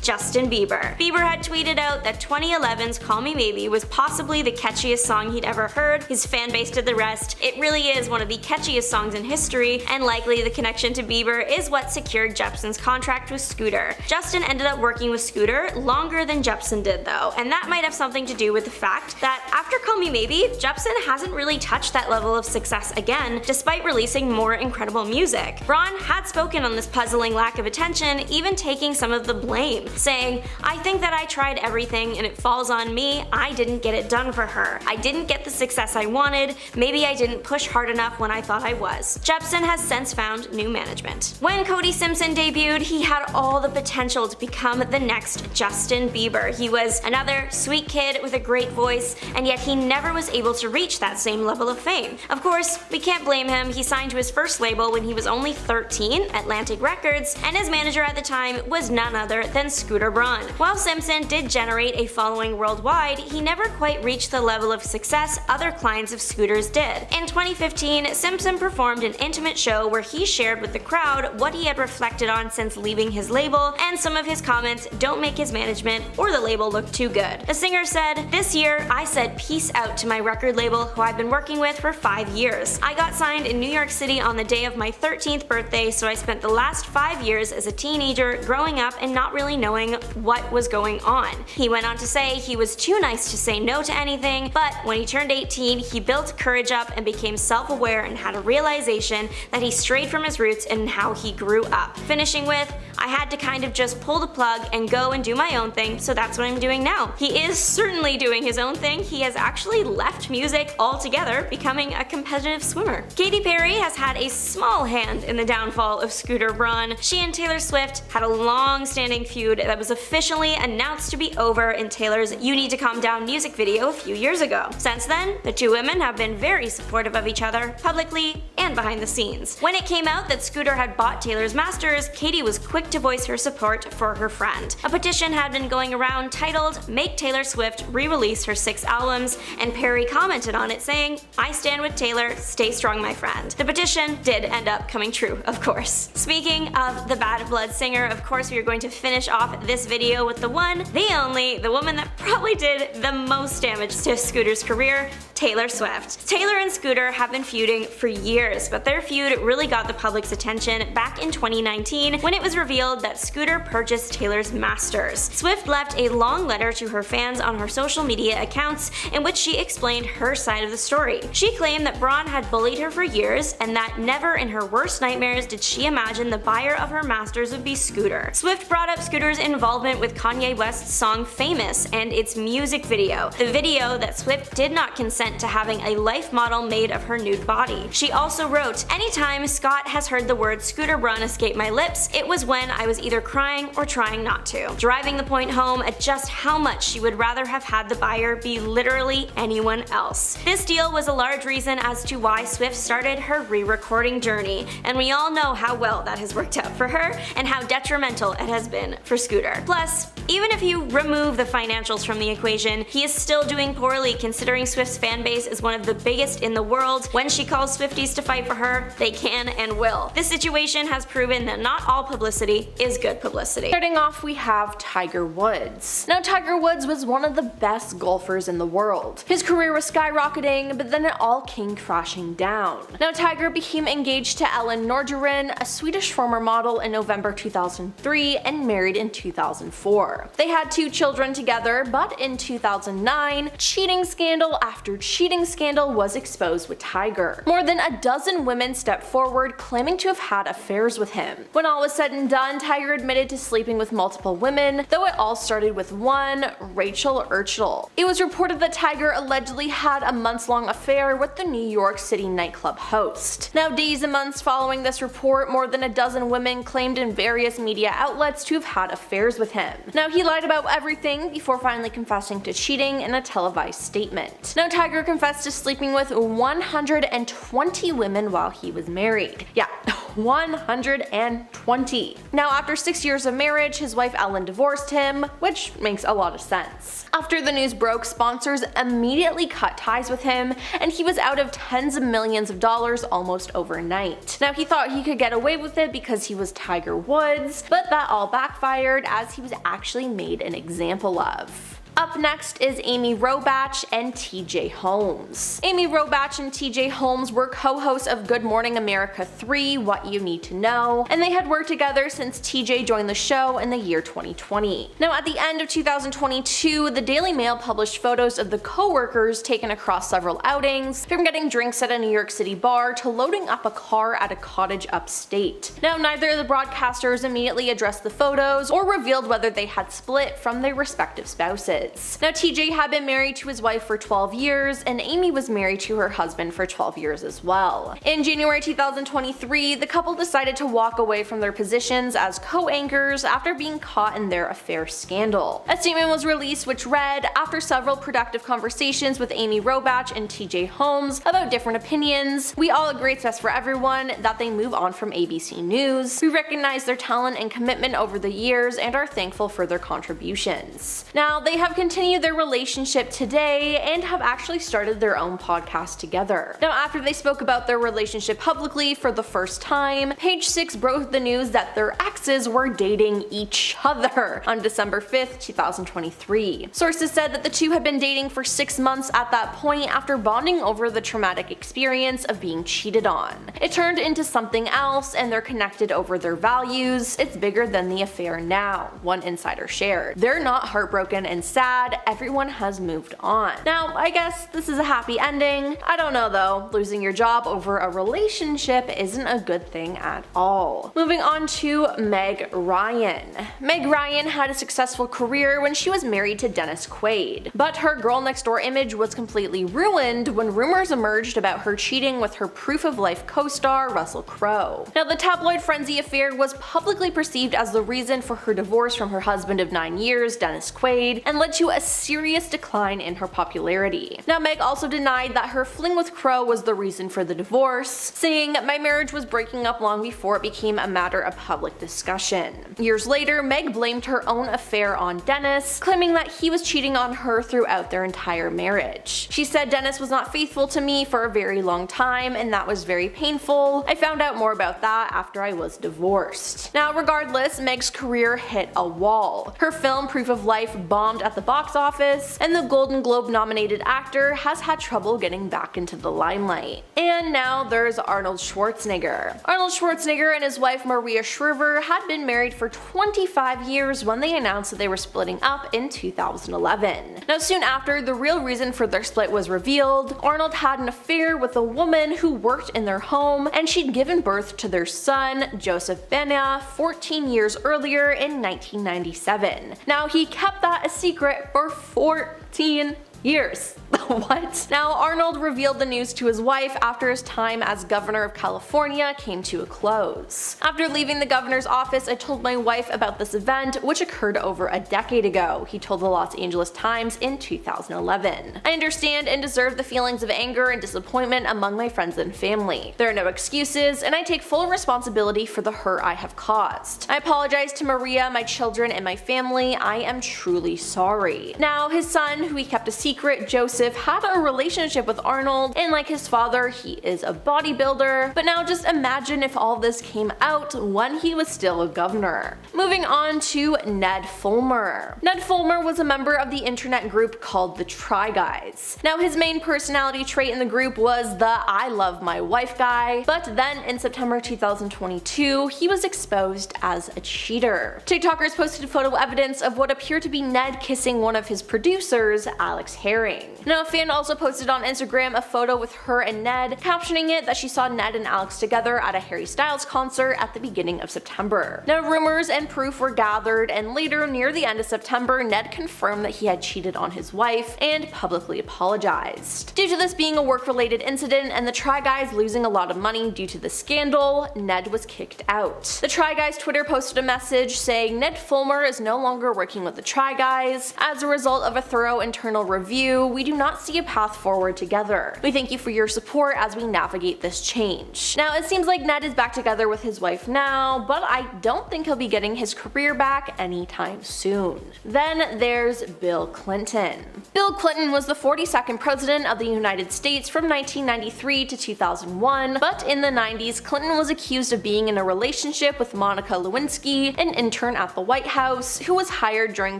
Justin Bieber. Bieber had tweeted out that 2011's Call Me Maybe was possibly the catchiest song he'd ever heard. His fan base did the rest. It really is one of the catchiest songs in history, and likely the connection to Bieber is what secured Jepsen's contract with Scooter. Justin ended up working with Scooter longer than Jepsen did though, and that might have something to do with the fact that after Call Me Maybe, Jepsen hasn't really touched that level of success again, despite releasing more incredible music. Braun had spoken on this puzzling lack of attention, even taking some of the blame, saying, "I think that I tried everything and it falls on me. I didn't get it done for her. I didn't get the success I wanted. Maybe I didn't push hard enough when I thought I was." Jepsen has since found new management. When Cody Simpson debuted, he had all the potential to become the next Justin Bieber. He was another sweet kid with a great voice, and yet he never was able to reach that same level of fame. Of course, we can't blame him. He signed to his first label when he was only 13, Atlantic Records, and his manager at the time was none other than Scooter Braun. While Simpson did generate a following worldwide, he never quite reached the level of success other clients of Scooter's did. In 2015, Simpson performed an intimate show where he shared with the crowd what he had reflected on since leaving his label, and some of his comments don't make his management or the label look too good. The singer said, "This year, I said peace out to my record label who I've been working with for 5 years. I got signed in New York City on the day of my 13th birthday, so I spent the last 5 years as a teenager growing up and not really knowing what was going on." He went on to say he was too nice to say no to anything, but when he turned 18, he built courage up and became self-aware and had a realization that he strayed from his roots and how he grew up. Finishing with, "I had to kind of just pull the plug and go and do my own thing, so that's what I'm doing now." He is certainly doing his own thing. He has actually left music altogether, becoming a competitive swimmer. Katy Perry has had a small hand in the downfall of Scooter Braun. She and Taylor Swift had a long-standing feud that was officially announced to be over in Taylor's "You Need to Calm Down" music video a few years ago. Since then, the two women have been very supportive of each other, publicly and behind the scenes. When it came out that Scooter had bought Taylor's masters, Katy was quick to voice her support for her friend. A petition had been going around titled "Make Taylor Swift Re-Release Her 6 Albums," and Perry commented on it saying, "I stand with Taylor, stay strong my friend." The petition did end up coming true, of course. Speaking of the Bad Blood singer, of course we are going to finish off this video with the one, the only, the woman that probably did the most damage to Scooter's career, Taylor Swift. Taylor and Scooter have been feuding for years, but their feud really got the public's attention back in 2019 when it was revealed that Scooter purchased Taylor's masters. Swift left a long letter to her fans on her social media accounts in which she explained her side of the story. She claimed that Braun had bullied her for years and that never in her worst nightmares did she imagine the buyer of her masters would be Scooter. Swift brought up Scooter's involvement with Kanye West's song Famous and its music video, the video that Swift did not consent to having a life model made of her nude body. She also wrote, "Anytime Scott has heard the word Scooter Braun escape my lips, it was when I was either crying or trying not to," driving the point home at just how much she would rather have had the buyer be literally anyone else. This deal was a large reason as to why Swift started her re-recording journey, and we all know how well that has worked out for her and how detrimental it has been for Scooter. Plus, even if you remove the financials from the equation, he is still doing poorly considering Swift's fan base is one of the biggest in the world. When she calls Swifties to fight for her, they can and will. This situation has proven that not all publicity is good publicity. Starting off, we have Tiger Woods. Now, Tiger Woods was one of the best golfers in the world. His career was skyrocketing, but then it all came crashing down. Now, Tiger became engaged to Ellen Nordegren, a Swedish former model, in November 2003 and married in 2004. before. They had 2 children together, but in 2009, cheating scandal after cheating scandal was exposed with Tiger. More than a dozen women stepped forward claiming to have had affairs with him. When all was said and done, Tiger admitted to sleeping with multiple women, though it all started with one, Rachel Urschel. It was reported that Tiger allegedly had a months-long affair with the New York City nightclub host. Now, days and months following this report, more than a dozen women claimed in various media outlets to have had affairs with him. Now, he lied about everything before finally confessing to cheating in a televised statement. Now, Tiger confessed to sleeping with 120 women while he was married. Yeah, 120. Now, after 6 years of marriage, his wife Ellen divorced him, which makes a lot of sense. After the news broke, sponsors immediately cut ties with him, and he was out of tens of millions of dollars almost overnight. Now, he thought he could get away with it because he was Tiger Woods, but that all backfired as he was actually made an example of. Up next is Amy Robach and TJ Holmes. Amy Robach and TJ Holmes were co-hosts of Good Morning America 3, What You Need to Know, and they had worked together since TJ joined the show in the year 2020. Now, at the end of 2022, the Daily Mail published photos of the co-workers taken across several outings, from getting drinks at a New York City bar to loading up a car at a cottage upstate. Now, neither of the broadcasters immediately addressed the photos or revealed whether they had split from their respective spouses. Now, TJ had been married to his wife for 12 years, and Amy was married to her husband for 12 years as well. In January 2023, the couple decided to walk away from their positions as co-anchors after being caught in their affair scandal. A statement was released which read, "After several productive conversations with Amy Robach and TJ Holmes about different opinions, we all agree it's best for everyone that they move on from ABC News. We recognize their talent and commitment over the years and are thankful for their contributions." Now, they have continued their relationship today and have actually started their own podcast together. Now, after they spoke about their relationship publicly for the first time, Page 6 broke the news that their exes were dating each other on December 5th, 2023. Sources said that the two had been dating for 6 months at that point after bonding over the traumatic experience of being cheated on. It turned into something else, and they're connected over their values. It's bigger than the affair now, one insider shared. They're not heartbroken and sad, everyone has moved on. Now, I guess this is a happy ending. I don't know though, losing your job over a relationship isn't a good thing at all. Moving on to Meg Ryan. Meg Ryan had a successful career when she was married to Dennis Quaid, but her girl next door image was completely ruined when rumors emerged about her cheating with her Proof of Life co-star Russell Crowe. Now, the tabloid frenzy affair was publicly perceived as the reason for her divorce from her husband of 9 years, Dennis Quaid, and led to a serious decline in her popularity. Now, Meg also denied that her fling with Crowe was the reason for the divorce, saying, "My marriage was breaking up long before it became a matter of public discussion." Years later, Meg blamed her own affair on Dennis, claiming that he was cheating on her throughout their entire marriage. She said, "Dennis was not faithful to me for a very long time, and that was very painful. I found out more about that after I was divorced." Now, regardless, Meg's career hit a wall. Her film Proof of Life bombed at the box office, and the Golden Globe nominated actor has had trouble getting back into the limelight. And now there's Arnold Schwarzenegger. Arnold Schwarzenegger and his wife Maria Shriver had been married for 25 years when they announced that they were splitting up in 2011. Now, soon after the real reason for their split was revealed, Arnold had an affair with a woman who worked in their home, and she'd given birth to their son, Joseph Bena, 14 years earlier in 1997. Now, he kept that a secret for 14 years. What? Now, Arnold revealed the news to his wife after his time as governor of California came to a close. "After leaving the governor's office, I told my wife about this event, which occurred over a decade ago," he told the Los Angeles Times in 2011. "I understand and deserve the feelings of anger and disappointment among my friends and family. There are no excuses, and I take full responsibility for the hurt I have caused. I apologize to Maria, my children, and my family. I am truly sorry." Now, his son, who he kept a secret, Joseph, had a relationship with Arnold, and like his father, he is a bodybuilder. But now just imagine if all this came out when he was still a governor. Moving on to Ned Fulmer. Ned Fulmer was a member of the internet group called the Try Guys. Now his main personality trait in the group was the I love my wife guy, but then in September 2022, he was exposed as a cheater. TikTokers posted photo evidence of what appeared to be Ned kissing one of his producers, Alex Herring. Now a fan also posted on Instagram a photo with her and Ned, captioning it that she saw Ned and Alex together at a Harry Styles concert at the beginning of September. Now rumors and proof were gathered, and later near the end of September, Ned confirmed that he had cheated on his wife and publicly apologized. Due to this being a work-related incident and the Try Guys losing a lot of money due to the scandal, Ned was kicked out. The Try Guys Twitter posted a message saying Ned Fulmer is no longer working with the Try Guys. As a result of a thorough internal review, we do not see a path forward together. We thank you for your support as we navigate this change. Now it seems like Ned is back together with his wife now, but I don't think he'll be getting his career back anytime soon. Then there's Bill Clinton. Bill Clinton was the 42nd president of the United States from 1993 to 2001, but in the 90s, Clinton was accused of being in a relationship with Monica Lewinsky, an intern at the White House, who was hired during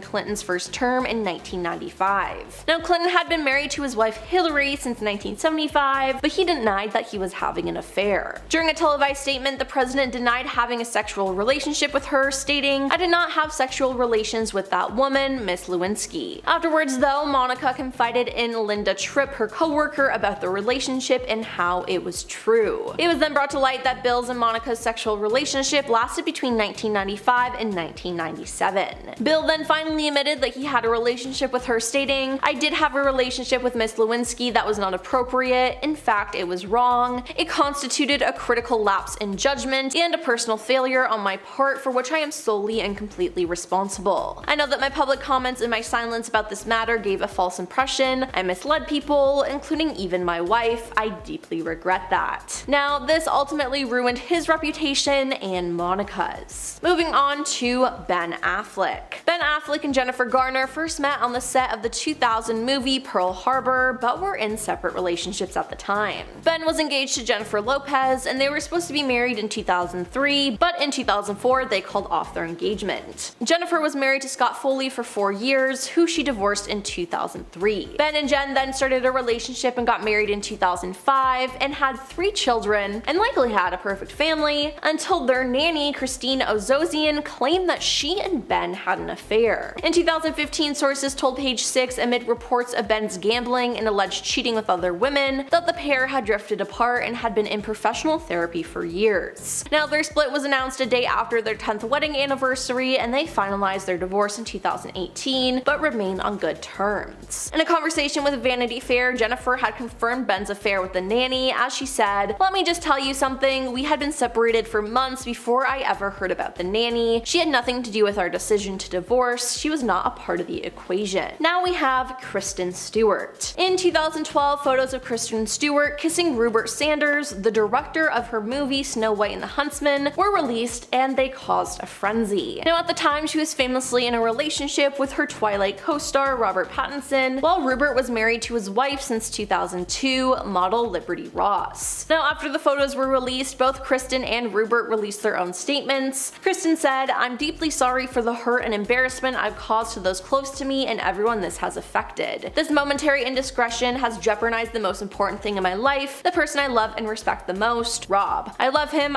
Clinton's first term in 1995. Now Clinton had been married to his wife Hillary since 1975, but he denied that he was having an affair. During a televised statement, the president denied having a sexual relationship with her, stating, "I did not have sexual relations with that woman, Miss Lewinsky." Afterwards though, Monica confided in Linda Tripp, her co-worker, about the relationship and how it was true. It was then brought to light that Bill's and Monica's sexual relationship lasted between 1995 and 1997. Bill then finally admitted that he had a relationship with her, stating, "I did have a relationship with Miss Lewinsky that was not appropriate. In fact, it was wrong. It constituted a critical lapse in judgment and a personal failure on my part for which I am solely and completely responsible. I know that my public comments and my silence about this matter gave a false impression. I misled people, including even my wife. I deeply regret that." Now, this ultimately ruined his reputation and Monica's. Moving on to Ben Affleck. Ben Affleck and Jennifer Garner first met on the set of the 2000 movie Pearl Harbor, but were in separate relationships at the time. Ben was engaged to Jennifer Lopez, and they were supposed to be married in 2003, but in 2004 they called off their engagement. Jennifer was married to Scott Foley for 4 years, who she divorced in 2003. Ben and Jen then started a relationship and got married in 2005 and had 3 children, and likely had a perfect family, until their nanny, Christine Ozozian, claimed that she and Ben had an affair. In 2015, sources told Page 6, amid reports of Ben's gambling and alleged cheating with other women, that the pair had drifted apart and had been in professional therapy for years. Now, their split was announced a day after their 10th wedding anniversary, and they finalized their divorce in 2018, but remain on good terms. In a conversation with Vanity Fair, Jennifer had confirmed Ben's affair with the nanny, as she said, "Let me just tell you something, we had been separated for months before I ever heard about the nanny. She had nothing to do with our decision to divorce. She was not a part of the equation." Now we have Kristen Stewart. In 2012, photos of Kristen Stewart kissing Rupert Sanders, the director of her movie Snow White and the Huntsman, were released, and they caused a frenzy. Now at the time, she was famously in a relationship with her Twilight co-star Robert Pattinson, while Rupert was married to his wife since 2002, model Liberty Ross. Now after the photos were released, both Kristen and Rupert released their own statements. Kristen said, "I'm deeply sorry for the hurt and embarrassment I've caused to those close to me and everyone this has affected. This momentary indiscretion has jeopardized the most important thing in my life, the person I love and respect the most, Rob. I love him,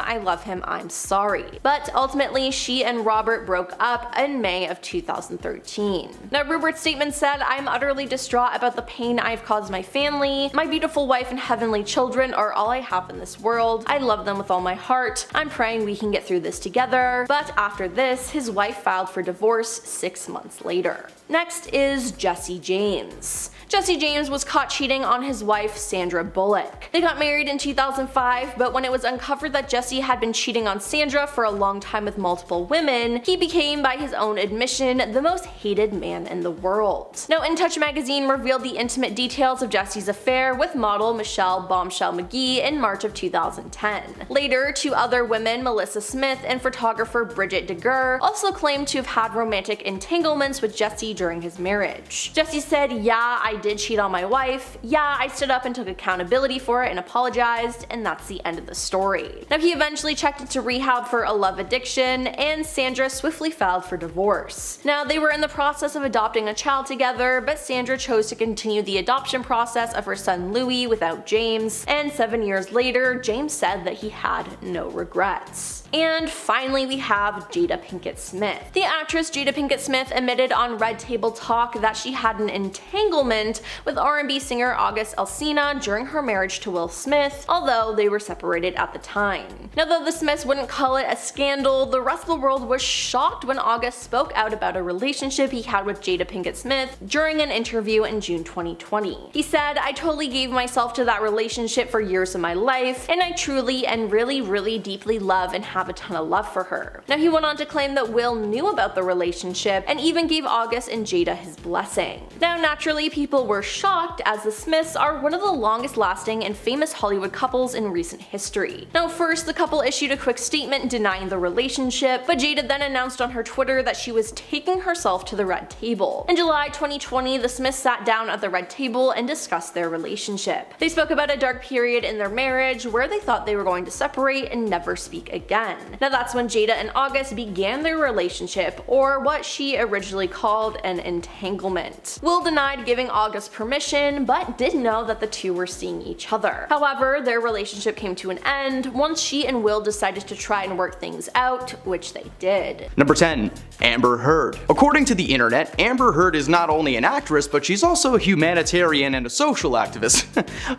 I'm sorry." But ultimately, she and Robert broke up in May of 2013. Now Rupert's statement said, "I am utterly distraught about the pain I've caused my family. My beautiful wife and heavenly children are all I have in this world. I love them with all my heart. I'm praying we can get through this together." But after this, his wife filed for divorce 6 months later. Next is Jesse James. Jesse James was caught cheating on his wife, Sandra Bullock. They got married in 2005, but when it was uncovered that Jesse had been cheating on Sandra for a long time with multiple women, he became, by his own admission, the most hated man in the world. Now, In Touch magazine revealed the intimate details of Jesse's affair with model Michelle Bombshell McGee in March of 2010. Later, 2 other women, Melissa Smith and photographer Bridget DeGuer, also claimed to have had romantic entanglements with Jesse during his marriage. Jesse said, "Yeah, I did cheat on my wife. Yeah, I stood up and took accountability for it and apologized, and that's the end of the story." Now, he eventually checked into rehab for a love addiction, and Sandra swiftly filed for divorce. Now, they were in the process of adopting a child together, but Sandra chose to continue the adoption process of her son Louis without James, and 7 years later, James said that he had no regrets. And finally, we have Jada Pinkett Smith. The actress Jada Pinkett Smith admitted on Red Table Talk that she had an entanglement with R&B singer August Alsina during her marriage to Will Smith, although they were separated at the time. Now, though the Smiths wouldn't call it a scandal, the rest of the world was shocked when August spoke out about a relationship he had with Jada Pinkett Smith during an interview in June 2020. He said, "I totally gave myself to that relationship for years of my life, and I truly and really deeply love and have a ton of love for her." Now, he went on to claim that Will knew about the relationship and even gave August and Jada his blessing. Now, naturally, people were shocked as the Smiths are one of the longest lasting and famous Hollywood couples in recent history. Now, first, the couple issued a quick statement denying the relationship, but Jada then announced on her Twitter that she was taking herself to the Red Table. In July 2020, the Smiths sat down at the Red Table and discussed their relationship. They spoke about a dark period in their marriage where they thought they were going to separate and never speak again. Now, that's when Jada and August began their relationship, or what she originally called an entanglement. Will denied giving August permission, but did know that the two were seeing each other. However, their relationship came to an end once she and Will decided to try and work things out, which they did. Number 10. Amber Heard. According to the internet, Amber Heard is not only an actress, but she's also a humanitarian and a social activist.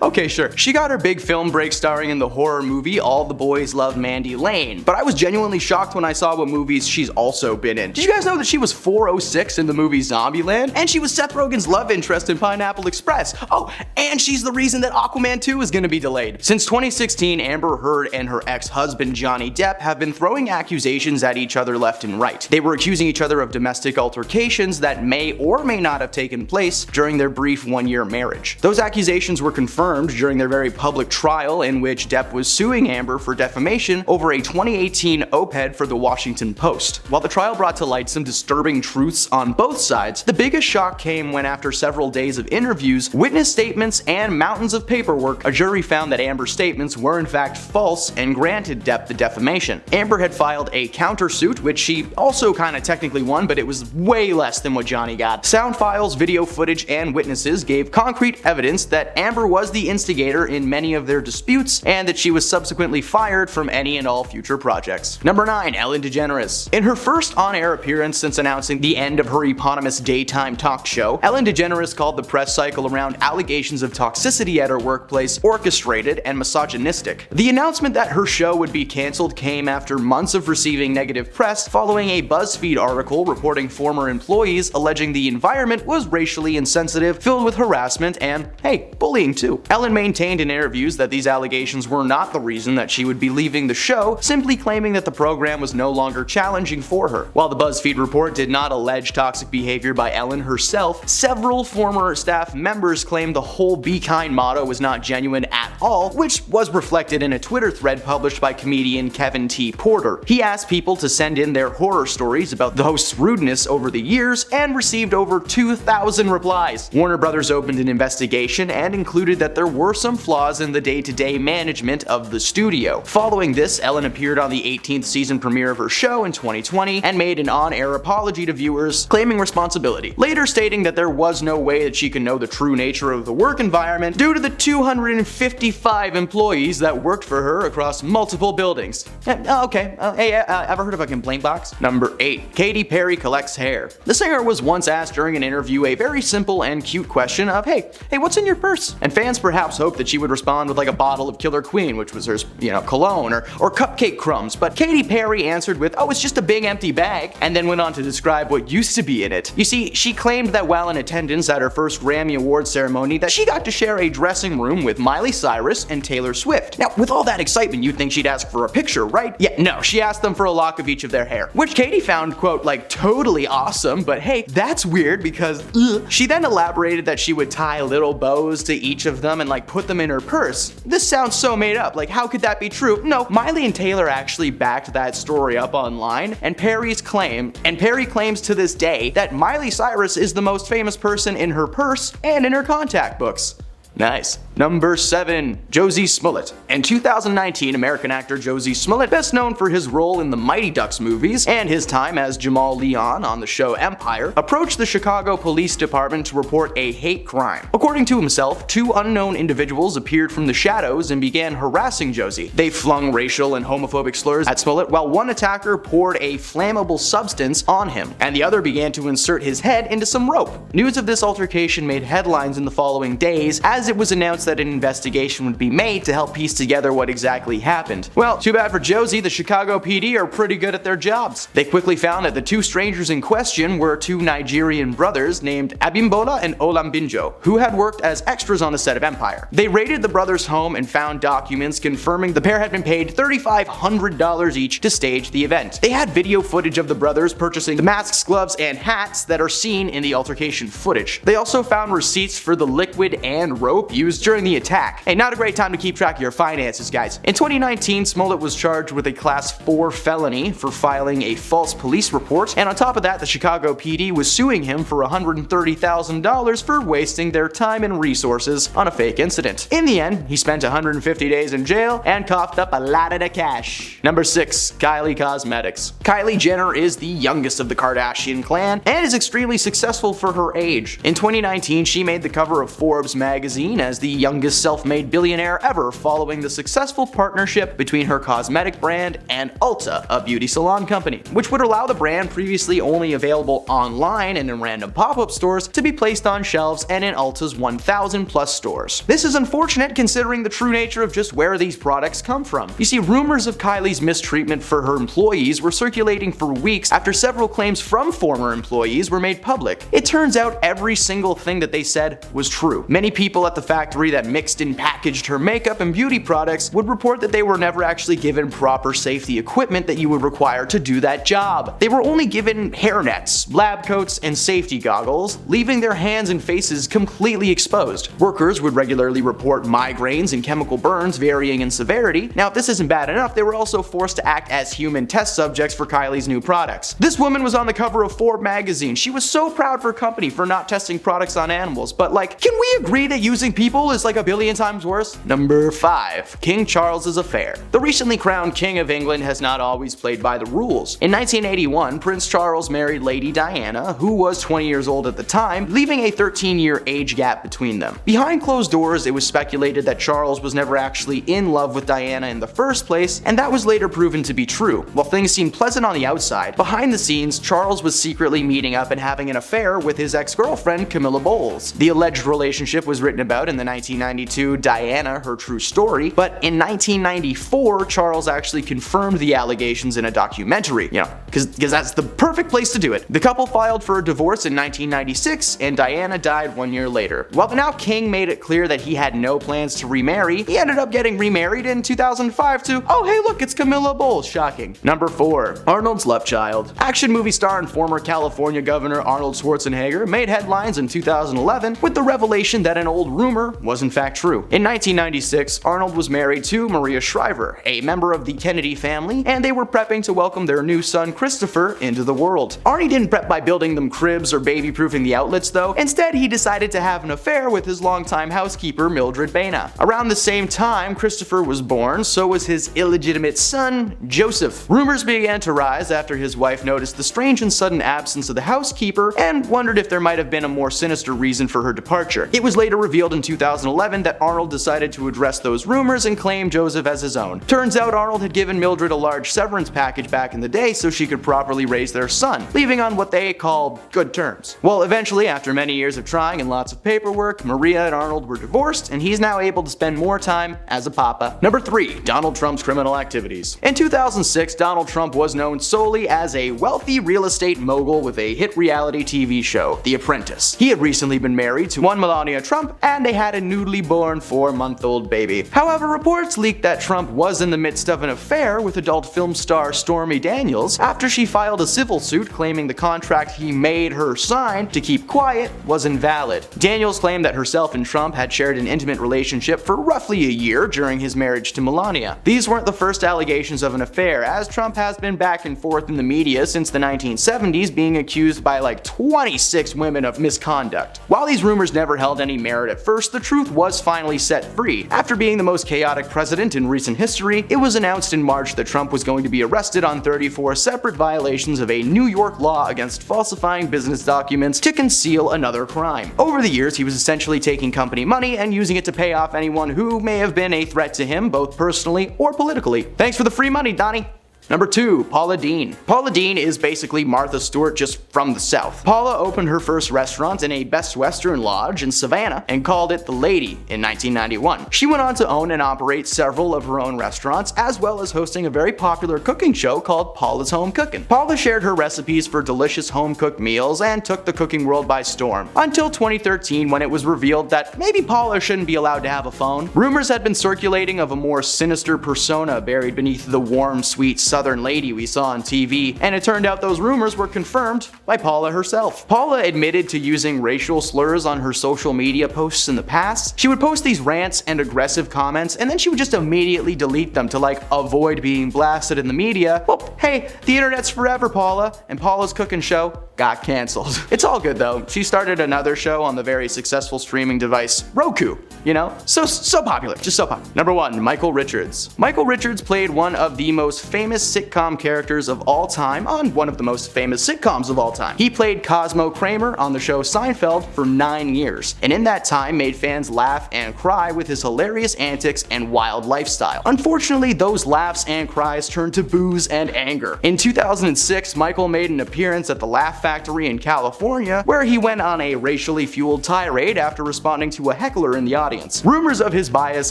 Okay, sure. She got her big film break starring in the horror movie All the Boys Love Mandy Lane, but I was genuinely shocked when I saw what movies she's also been in. Did you guys know that she was 406 in the movie Zombieland? And she was Seth Rogen's love interest in Pineapple Express. Oh, and she's the reason that Aquaman 2 is gonna be delayed. Since 2016, Amber Heard and her ex-husband Johnny Depp have been throwing accusations at each other left and right. They were accusing each other of domestic altercations that may or may not have taken place during their brief one-year marriage. Those accusations were confirmed during their very public trial in which Depp was suing Amber for defamation over a 2018 op-ed for the Washington Post. While the trial brought to light some disturbing truths on both sides, the biggest shock came when, after several days of interviews, witness statements, and mountains of paperwork, a jury found that Amber's statements were in fact false and granted Depp the defamation. Amber had filed a countersuit, which she also kinda technically won, but it was way less than what Johnny got. Sound files, video footage, and witnesses gave concrete evidence that Amber was the instigator in many of their disputes, and that she was subsequently fired from any and all future projects. Number 9. Ellen DeGeneres. In her first on-air appearance since announcing the end of her eponymous daytime talk show, Ellen DeGeneres called the press cycle around allegations of toxicity at her workplace orchestrated and misogynistic. The announcement that her show would be cancelled came after months of receiving negative press following a BuzzFeed article reporting former employees alleging the environment was racially insensitive, filled with harassment, and, hey, bullying too. Ellen maintained in interviews that these allegations were not the reason that she would be leaving the show, simply claiming that the program was no longer challenging for her. While the BuzzFeed report did not allege toxic behavior by Ellen herself, several former staff members claimed the whole "Be Kind" motto was not genuine at all, which was reflected in a Twitter thread published by comedian Kevin T. Porter. He asked people to send in their horror stories about the host's rudeness over the years and received over 2,000 replies. Warner Brothers opened an investigation and included that there were some flaws in the day-to-day management of the studio. Following this, Ellen appeared on the 18th season premiere of her show in 2020 and made an on-air apology to viewers, claiming responsibility, later stating that there was no way that she could know the true nature of the work environment due to the 255 employees that worked for her across multiple buildings. Ever heard of a complaint box? Number 8. Katy Perry collects hair. The singer was once asked during an interview a very simple and cute question of, hey, what's in your purse? And fans perhaps hoped that she would respond with like a bottle of Killer Queen, which was her, cologne, or cupcake crumbs, but Katy Perry answered with, oh, it's just a big empty bag, and then went on to describe what used to be in it. You see, she claimed that while in attendance at her first Grammy Awards ceremony that she got to share a dressing room with Miley Cyrus, Cyrus and Taylor Swift. Now, with all that excitement, you'd think she'd ask for a picture, right? Yeah, no, she asked them for a lock of each of their hair, which Katie found, quote, like totally awesome, but hey, that's weird because ugh. She then elaborated that she would tie little bows to each of them and like put them in her purse. This sounds so made up, like how could that be true? No, Miley and Taylor actually backed that story up online, and Perry claims to this day that Miley Cyrus is the most famous person in her purse and in her contact books. Nice. Number 7. Josie Smollett. In 2019, American actor Josie Smollett, best known for his role in the Mighty Ducks movies and his time as Jamal Leon on the show Empire, approached the Chicago Police Department to report a hate crime. According to himself, 2 unknown individuals appeared from the shadows and began harassing Josie. They flung racial and homophobic slurs at Smollett, while one attacker poured a flammable substance on him, and the other began to insert his head into some rope. News of this altercation made headlines in the following days, as it was announced that an investigation would be made to help piece together what exactly happened. Well, too bad for Josie, the Chicago PD are pretty good at their jobs. They quickly found that the 2 strangers in question were 2 Nigerian brothers named Abimbola and Olambinjo, who had worked as extras on the set of Empire. They raided the brothers' home and found documents confirming the pair had been paid $3,500 each to stage the event. They had video footage of the brothers purchasing the masks, gloves, and hats that are seen in the altercation footage. They also found receipts for the liquid and rope used during the attack. Hey, not a great time to keep track of your finances, guys. In 2019, Smollett was charged with a Class 4 felony for filing a false police report, and on top of that, the Chicago PD was suing him for $130,000 for wasting their time and resources on a fake incident. In the end, he spent 150 days in jail and coughed up a lot of the cash. Number 6. Kylie Cosmetics. Kylie Jenner is the youngest of the Kardashian clan and is extremely successful for her age. In 2019, she made the cover of Forbes magazine as the youngest self-made billionaire ever, following the successful partnership between her cosmetic brand and Ulta, a beauty salon company, which would allow the brand previously only available online and in random pop-up stores to be placed on shelves and in Ulta's 1,000 plus stores. This is unfortunate considering the true nature of just where these products come from. You see, rumors of Kylie's mistreatment for her employees were circulating for weeks after several claims from former employees were made public. It turns out every single thing that they said was true. Many people at the factory that mixed and packaged her makeup and beauty products would report that they were never actually given proper safety equipment that you would require to do that job. They were only given hairnets, lab coats, and safety goggles, leaving their hands and faces completely exposed. Workers would regularly report migraines and chemical burns varying in severity. Now, if this isn't bad enough, they were also forced to act as human test subjects for Kylie's new products. This woman was on the cover of Forbes magazine. She was so proud of her company for not testing products on animals, but like, can we agree that using people is like a billion times worse? Number 5. King Charles's affair. The recently crowned King of England has not always played by the rules. In 1981, Prince Charles married Lady Diana, who was 20 years old at the time, leaving a 13-year age gap between them. Behind closed doors, it was speculated that Charles was never actually in love with Diana in the first place, and that was later proven to be true. While things seemed pleasant on the outside, behind the scenes, Charles was secretly meeting up and having an affair with his ex-girlfriend Camilla Bowles. The alleged relationship was written about in the 1992 Diana, Her True Story, but in 1994, Charles actually confirmed the allegations in a documentary, because that's the perfect place to do it. The couple filed for a divorce in 1996, and Diana died 1 year later. While the now king made it clear that he had no plans to remarry, he ended up getting remarried in 2005 to, oh hey look, it's Camilla Bowles, shocking. Number 4. Arnold's love child. Action movie star and former California Governor Arnold Schwarzenegger made headlines in 2011 with the revelation that an old rumor was in fact true. In 1996, Arnold was married to Maria Shriver, a member of the Kennedy family, and they were prepping to welcome their new son Christopher into the world. Arnie didn't prep by building them cribs or baby-proofing the outlets though. Instead, he decided to have an affair with his longtime housekeeper Mildred Baina. Around the same time Christopher was born, so was his illegitimate son, Joseph. Rumors began to rise after his wife noticed the strange and sudden absence of the housekeeper and wondered if there might have been a more sinister reason for her departure. It was later revealed in 2011 that Arnold decided to address those rumors and claim Joseph as his own. Turns out Arnold had given Mildred a large severance package back in the day so she could could properly raise their son, leaving on what they call good terms. Well, eventually, after many years of trying and lots of paperwork, Maria and Arnold were divorced, and he's now able to spend more time as a papa. Number 3. Donald Trump's criminal activities. In 2006, Donald Trump was known solely as a wealthy real estate mogul with a hit reality TV show, The Apprentice. He had recently been married to one Melania Trump, and they had a newly born 4-month-old baby. However, reports leaked that Trump was in the midst of an affair with adult film star Stormy Daniels after she filed a civil suit claiming the contract he made her sign to keep quiet was invalid. Daniels claimed that herself and Trump had shared an intimate relationship for roughly a year during his marriage to Melania. These weren't the first allegations of an affair, as Trump has been back and forth in the media since the 1970s, being accused by like 26 women of misconduct. While these rumors never held any merit at first, the truth was finally set free. After being the most chaotic president in recent history, it was announced in March that Trump was going to be arrested on 34 separate violations of a New York law against falsifying business documents to conceal another crime. Over the years, he was essentially taking company money and using it to pay off anyone who may have been a threat to him, both personally or politically. Thanks for the free money, Donnie. Number 2. Paula Deen. Paula Deen is basically Martha Stewart just from the South. Paula opened her first restaurant in a Best Western lodge in Savannah and called it The Lady in 1991. She went on to own and operate several of her own restaurants, as well as hosting a very popular cooking show called Paula's Home Cookin'. Paula shared her recipes for delicious home-cooked meals and took the cooking world by storm, until 2013 when it was revealed that maybe Paula shouldn't be allowed to have a phone. Rumors had been circulating of a more sinister persona buried beneath the warm, sweet Southern lady we saw on TV, and it turned out those rumors were confirmed by Paula herself. Paula admitted to using racial slurs on her social media posts in the past. She would post these rants and aggressive comments, and then she would just immediately delete them to avoid being blasted in the media. Well, hey, the internet's forever, Paula, and Paula's cooking show got cancelled. It's all good though. She started another show on the very successful streaming device Roku. You know, so popular, just so popular. Number 1, Michael Richards. Michael Richards played one of the most famous sitcom characters of all time on one of the most famous sitcoms of all time. He played Cosmo Kramer on the show Seinfeld for 9 years, and in that time made fans laugh and cry with his hilarious antics and wild lifestyle. Unfortunately, those laughs and cries turned to boos and anger. In 2006, Michael made an appearance at the Laugh Factory in California, where he went on a racially fueled tirade after responding to a heckler in the audience. Rumors of his bias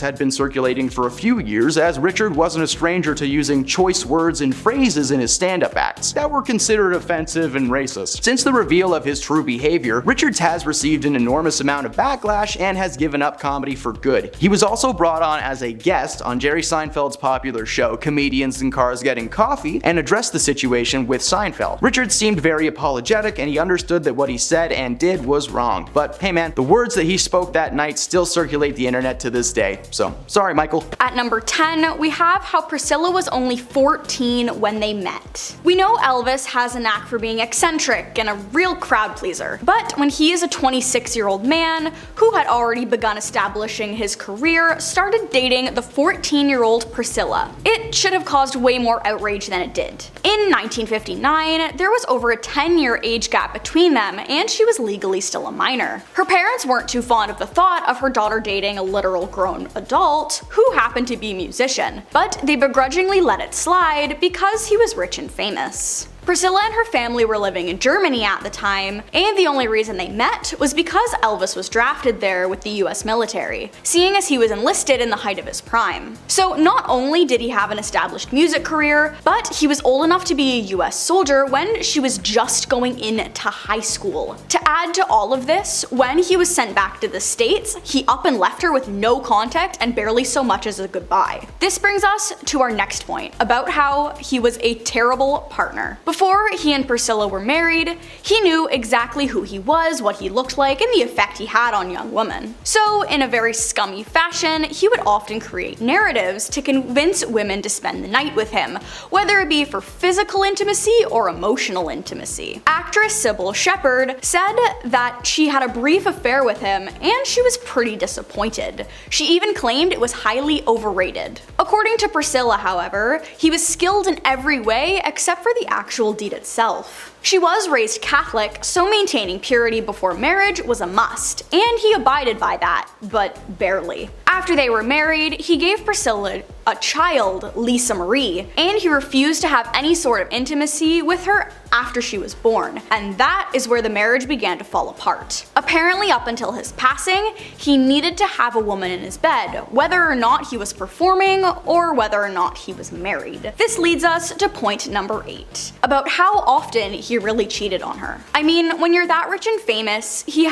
had been circulating for a few years, as Richard wasn't a stranger to using choice words and phrases in his stand-up acts that were considered offensive and racist. Since the reveal of his true behavior, Richards has received an enormous amount of backlash and has given up comedy for good. He was also brought on as a guest on Jerry Seinfeld's popular show Comedians in Cars Getting Coffee and addressed the situation with Seinfeld. Richards seemed very apologetic, and he understood that what he said and did was wrong. But hey man, the words that he spoke that night still circulate the internet to this day. So, sorry Michael. At number 10, we have how Priscilla was only 14 when they met. We know Elvis has a knack for being eccentric and a real crowd pleaser, but when he is a 26-year-old man who had already begun establishing his career, started dating the 14-year-old Priscilla, it should have caused way more outrage than it did. In 1959, there was over a 10-year age gap between them, and she was legally still a minor. Her parents weren't too fond of the thought of her daughter dating a literal grown adult who happened to be a musician, but they begrudgingly let it slide because he was rich and famous. Priscilla and her family were living in Germany at the time, and the only reason they met was because Elvis was drafted there with the US military, seeing as he was enlisted in the height of his prime. So not only did he have an established music career, but he was old enough to be a US soldier when she was just going into high school. To add to all of this, when he was sent back to the States, he up and left her with no contact and barely so much as a goodbye. This brings us to our next point, about how he was a terrible partner. Before he and Priscilla were married, he knew exactly who he was, what he looked like, and the effect he had on young women. So, in a very scummy fashion, he would often create narratives to convince women to spend the night with him, whether it be for physical intimacy or emotional intimacy. Actress Sybil Shepherd said that she had a brief affair with him, and she was pretty disappointed. She even claimed it was highly overrated. According to Priscilla, however, he was skilled in every way except for the actual deed itself. She was raised Catholic, so maintaining purity before marriage was a must, and he abided by that, but barely. After they were married, he gave Priscilla a child, Lisa Marie, and he refused to have any sort of intimacy with her after she was born, and that is where the marriage began to fall apart. Apparently, up until his passing, he needed to have a woman in his bed, whether or not he was performing or whether or not he was married. This leads us to point number 8, about how often he really cheated on her. I mean, when you're that rich and famous, he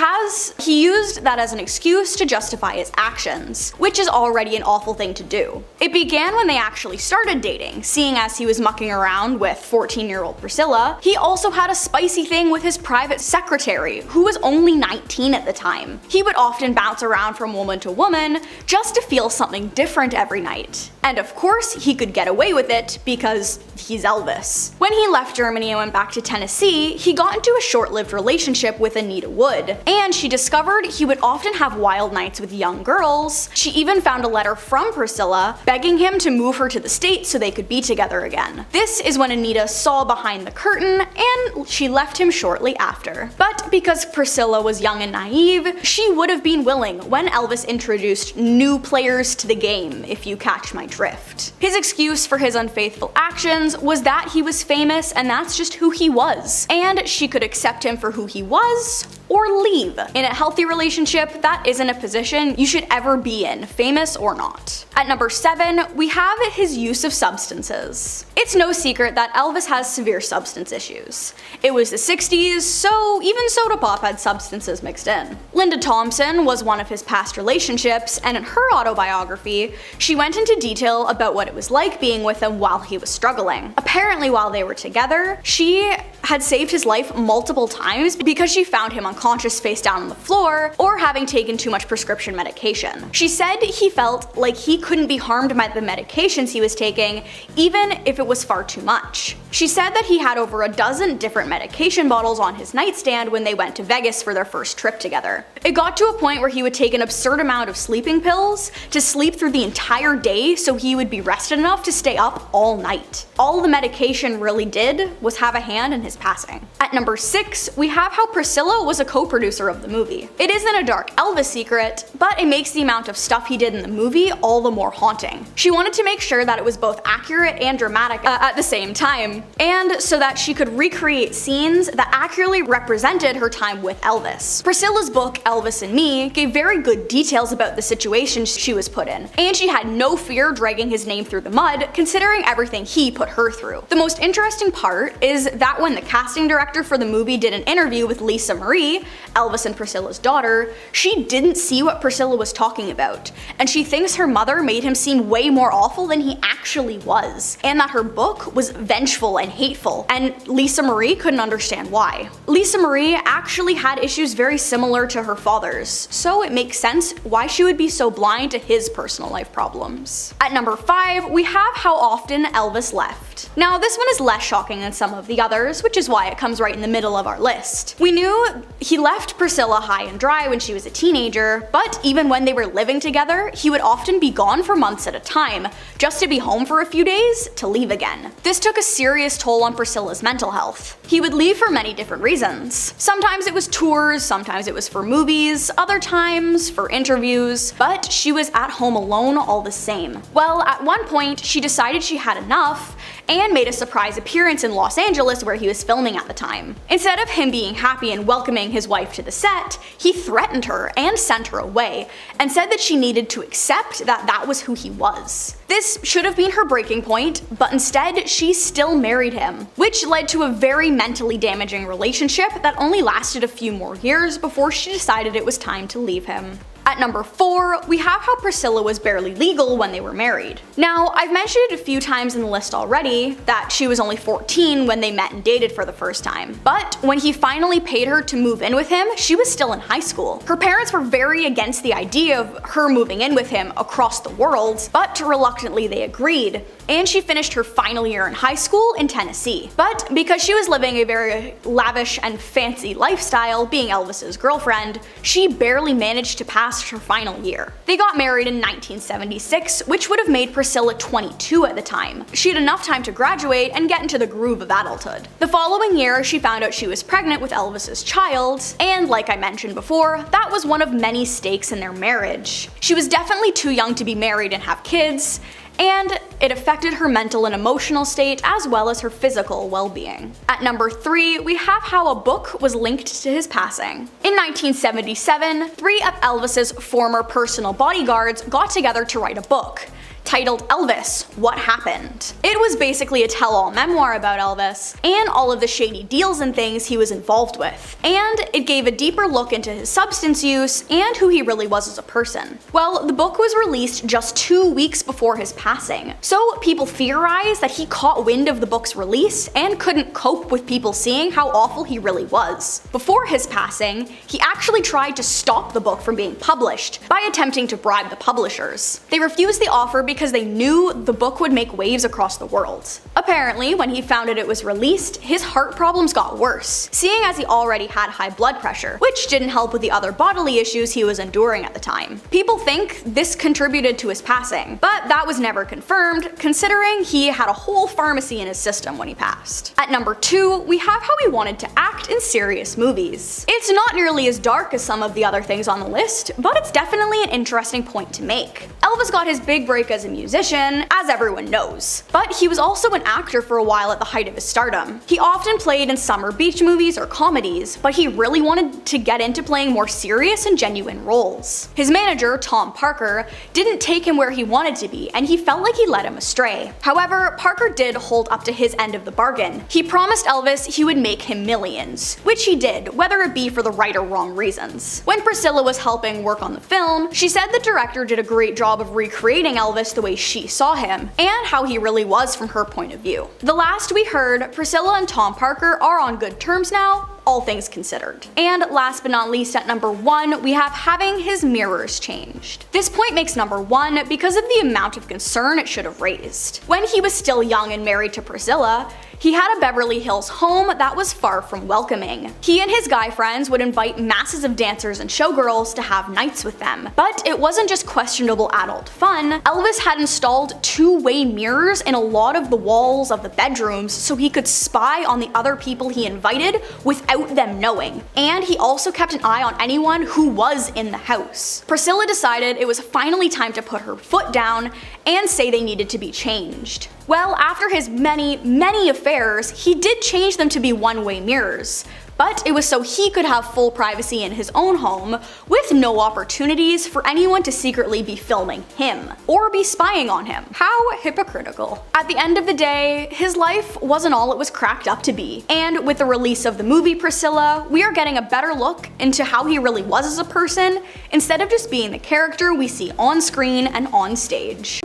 used that as an excuse to justify his actions, which is already an awful thing to do. It began when they actually started dating, seeing as he was mucking around with 14-year-old Priscilla. He also had a spicy thing with his private secretary, who was only 19 at the time. He would often bounce around from woman to woman just to feel something different every night. And of course, he could get away with it because he's Elvis. When he left Germany and went back to Tennessee, he got into a short-lived relationship with Anita Wood, and she discovered he would often have wild nights with young girls. She even found a letter from Priscilla begging him to move her to the States so they could be together again. This is when Anita saw behind the curtain, and she left him shortly after. But because Priscilla was young and naive, she would have been willing when Elvis introduced new players to the game, if you catch my drift. His excuse for his unfaithful actions was that he was famous and that's just who he was, and she could accept him for who he was or leave. In a healthy relationship, that isn't a position you should ever be in, famous or not. At number 7, we have his use of substances. It's no secret that Elvis has severe substance issues. It was the 60s, so even soda pop had substances mixed in. Linda Thompson was one of his past relationships, and in her autobiography, she went into detail about what it was like being with him while he was struggling. Apparently, while they were together, she had saved his life multiple times because she found him unconscious face down on the floor or having taken too much prescription medication. She said he felt like he couldn't be harmed by the medications he was taking, even if it was far too much. She said that he had over a dozen different medication bottles on his nightstand when they went to Vegas for their first trip together. It got to a point where he would take an absurd amount of sleeping pills to sleep through the entire day so he would be rested enough to stay up all night. All the medication really did was have a hand in his passing. At number 6, we have how Priscilla was a co-producer of the movie. It isn't a dark Elvis secret, but it makes the amount of stuff he did in the movie all the more haunting. She wanted to make sure that it was both accurate and dramatic at the same time, and so that she could recreate scenes that accurately represented her time with Elvis. Priscilla's book, Elvis and Me, gave very good details about the situations she was put in, and she had no fear dragging his name through the mud, considering everything he put her through. The most interesting part is that when the casting director for the movie did an interview with Lisa Marie, Elvis and Priscilla's daughter, she didn't see what Priscilla was talking about, and she thinks her mother made him seem way more awful than he actually was, and that her book was vengeful and hateful, and Lisa Marie couldn't understand why. Lisa Marie actually had issues very similar to her father's, so it makes sense why she would be so blind to his personal life problems. At number 5, we have how often Elvis left. Now, this one is less shocking than some of the others, which is why it comes right in the middle of our list. We knew he left Priscilla high and dry when she was a teenager, but even when they were living together, he would often be gone for months at a time, just to be home for a few days, to leave again. This took a serious toll on Priscilla's mental health. He would leave for many different reasons. Sometimes it was tours, sometimes it was for movies, other times for interviews, but she was at home alone all the same. Well, at one point, she decided she had enough and made a surprise appearance in Los Angeles where he was filming at the time. Instead of him being happy and welcoming his wife to the set, he threatened her and sent her away, and said that she needed to accept that that was who he was. This should have been her breaking point, but instead she still married him, which led to a very mentally damaging relationship that only lasted a few more years before she decided it was time to leave him. At number 4, we have how Priscilla was barely legal when they were married. Now, I've mentioned it a few times in the list already that she was only 14 when they met and dated for the first time. But when he finally paid her to move in with him, she was still in high school. Her parents were very against the idea of her moving in with him across the world, but reluctantly they agreed, and she finished her final year in high school in Tennessee. But because she was living a very lavish and fancy lifestyle, being Elvis's girlfriend, she barely managed to pass past her final year. They got married in 1976, which would have made Priscilla 22 at the time. She had enough time to graduate and get into the groove of adulthood. The following year, she found out she was pregnant with Elvis's child, and like I mentioned before, that was one of many stakes in their marriage. She was definitely too young to be married and have kids, and it affected her mental and emotional state as well as her physical well-being. At number 3, we have how a book was linked to his passing. In 1977, 3 of Elvis's former personal bodyguards got together to write a book titled Elvis, What Happened? It was basically a tell-all memoir about Elvis and all of the shady deals and things he was involved with, and it gave a deeper look into his substance use and who he really was as a person. Well, the book was released just 2 weeks before his passing, so people theorized that he caught wind of the book's release and couldn't cope with people seeing how awful he really was. Before his passing, he actually tried to stop the book from being published by attempting to bribe the publishers. They refused the offer because they knew the book would make waves across the world. Apparently, when he found out it was released, his heart problems got worse, seeing as he already had high blood pressure, which didn't help with the other bodily issues he was enduring at the time. People think this contributed to his passing, but that was never confirmed, considering he had a whole pharmacy in his system when he passed. At number 2, we have how he wanted to act in serious movies. It's not nearly as dark as some of the other things on the list, but it's definitely an interesting point to make. Elvis got his big break as a musician, as everyone knows, but he was also an actor for a while at the height of his stardom. He often played in summer beach movies or comedies, but he really wanted to get into playing more serious and genuine roles. His manager, Tom Parker, didn't take him where he wanted to be, and he felt like he led him astray. However, Parker did hold up to his end of the bargain. He promised Elvis he would make him millions, which he did, whether it be for the right or wrong reasons. When Priscilla was helping work on the film, she said the director did a great job of recreating Elvis the way she saw him, and how he really was from her point of view. The last we heard, Priscilla and Tom Parker are on good terms now, all things considered. And last but not least, at number 1, we have having his mirrors changed. This point makes number 1 because of the amount of concern it should have raised. When he was still young and married to Priscilla, he had a Beverly Hills home that was far from welcoming. He and his guy friends would invite masses of dancers and showgirls to have nights with them. But it wasn't just questionable adult fun. Elvis had installed 2-way mirrors in a lot of the walls of the bedrooms so he could spy on the other people he invited without them knowing. And he also kept an eye on anyone who was in the house. Priscilla decided it was finally time to put her foot down and say they needed to be changed. Well, after his many affairs, he did change them to be one-way mirrors, but it was so he could have full privacy in his own home, with no opportunities for anyone to secretly be filming him, or be spying on him. How hypocritical. At the end of the day, his life wasn't all it was cracked up to be, and with the release of the movie Priscilla, we are getting a better look into how he really was as a person, instead of just being the character we see on screen and on stage.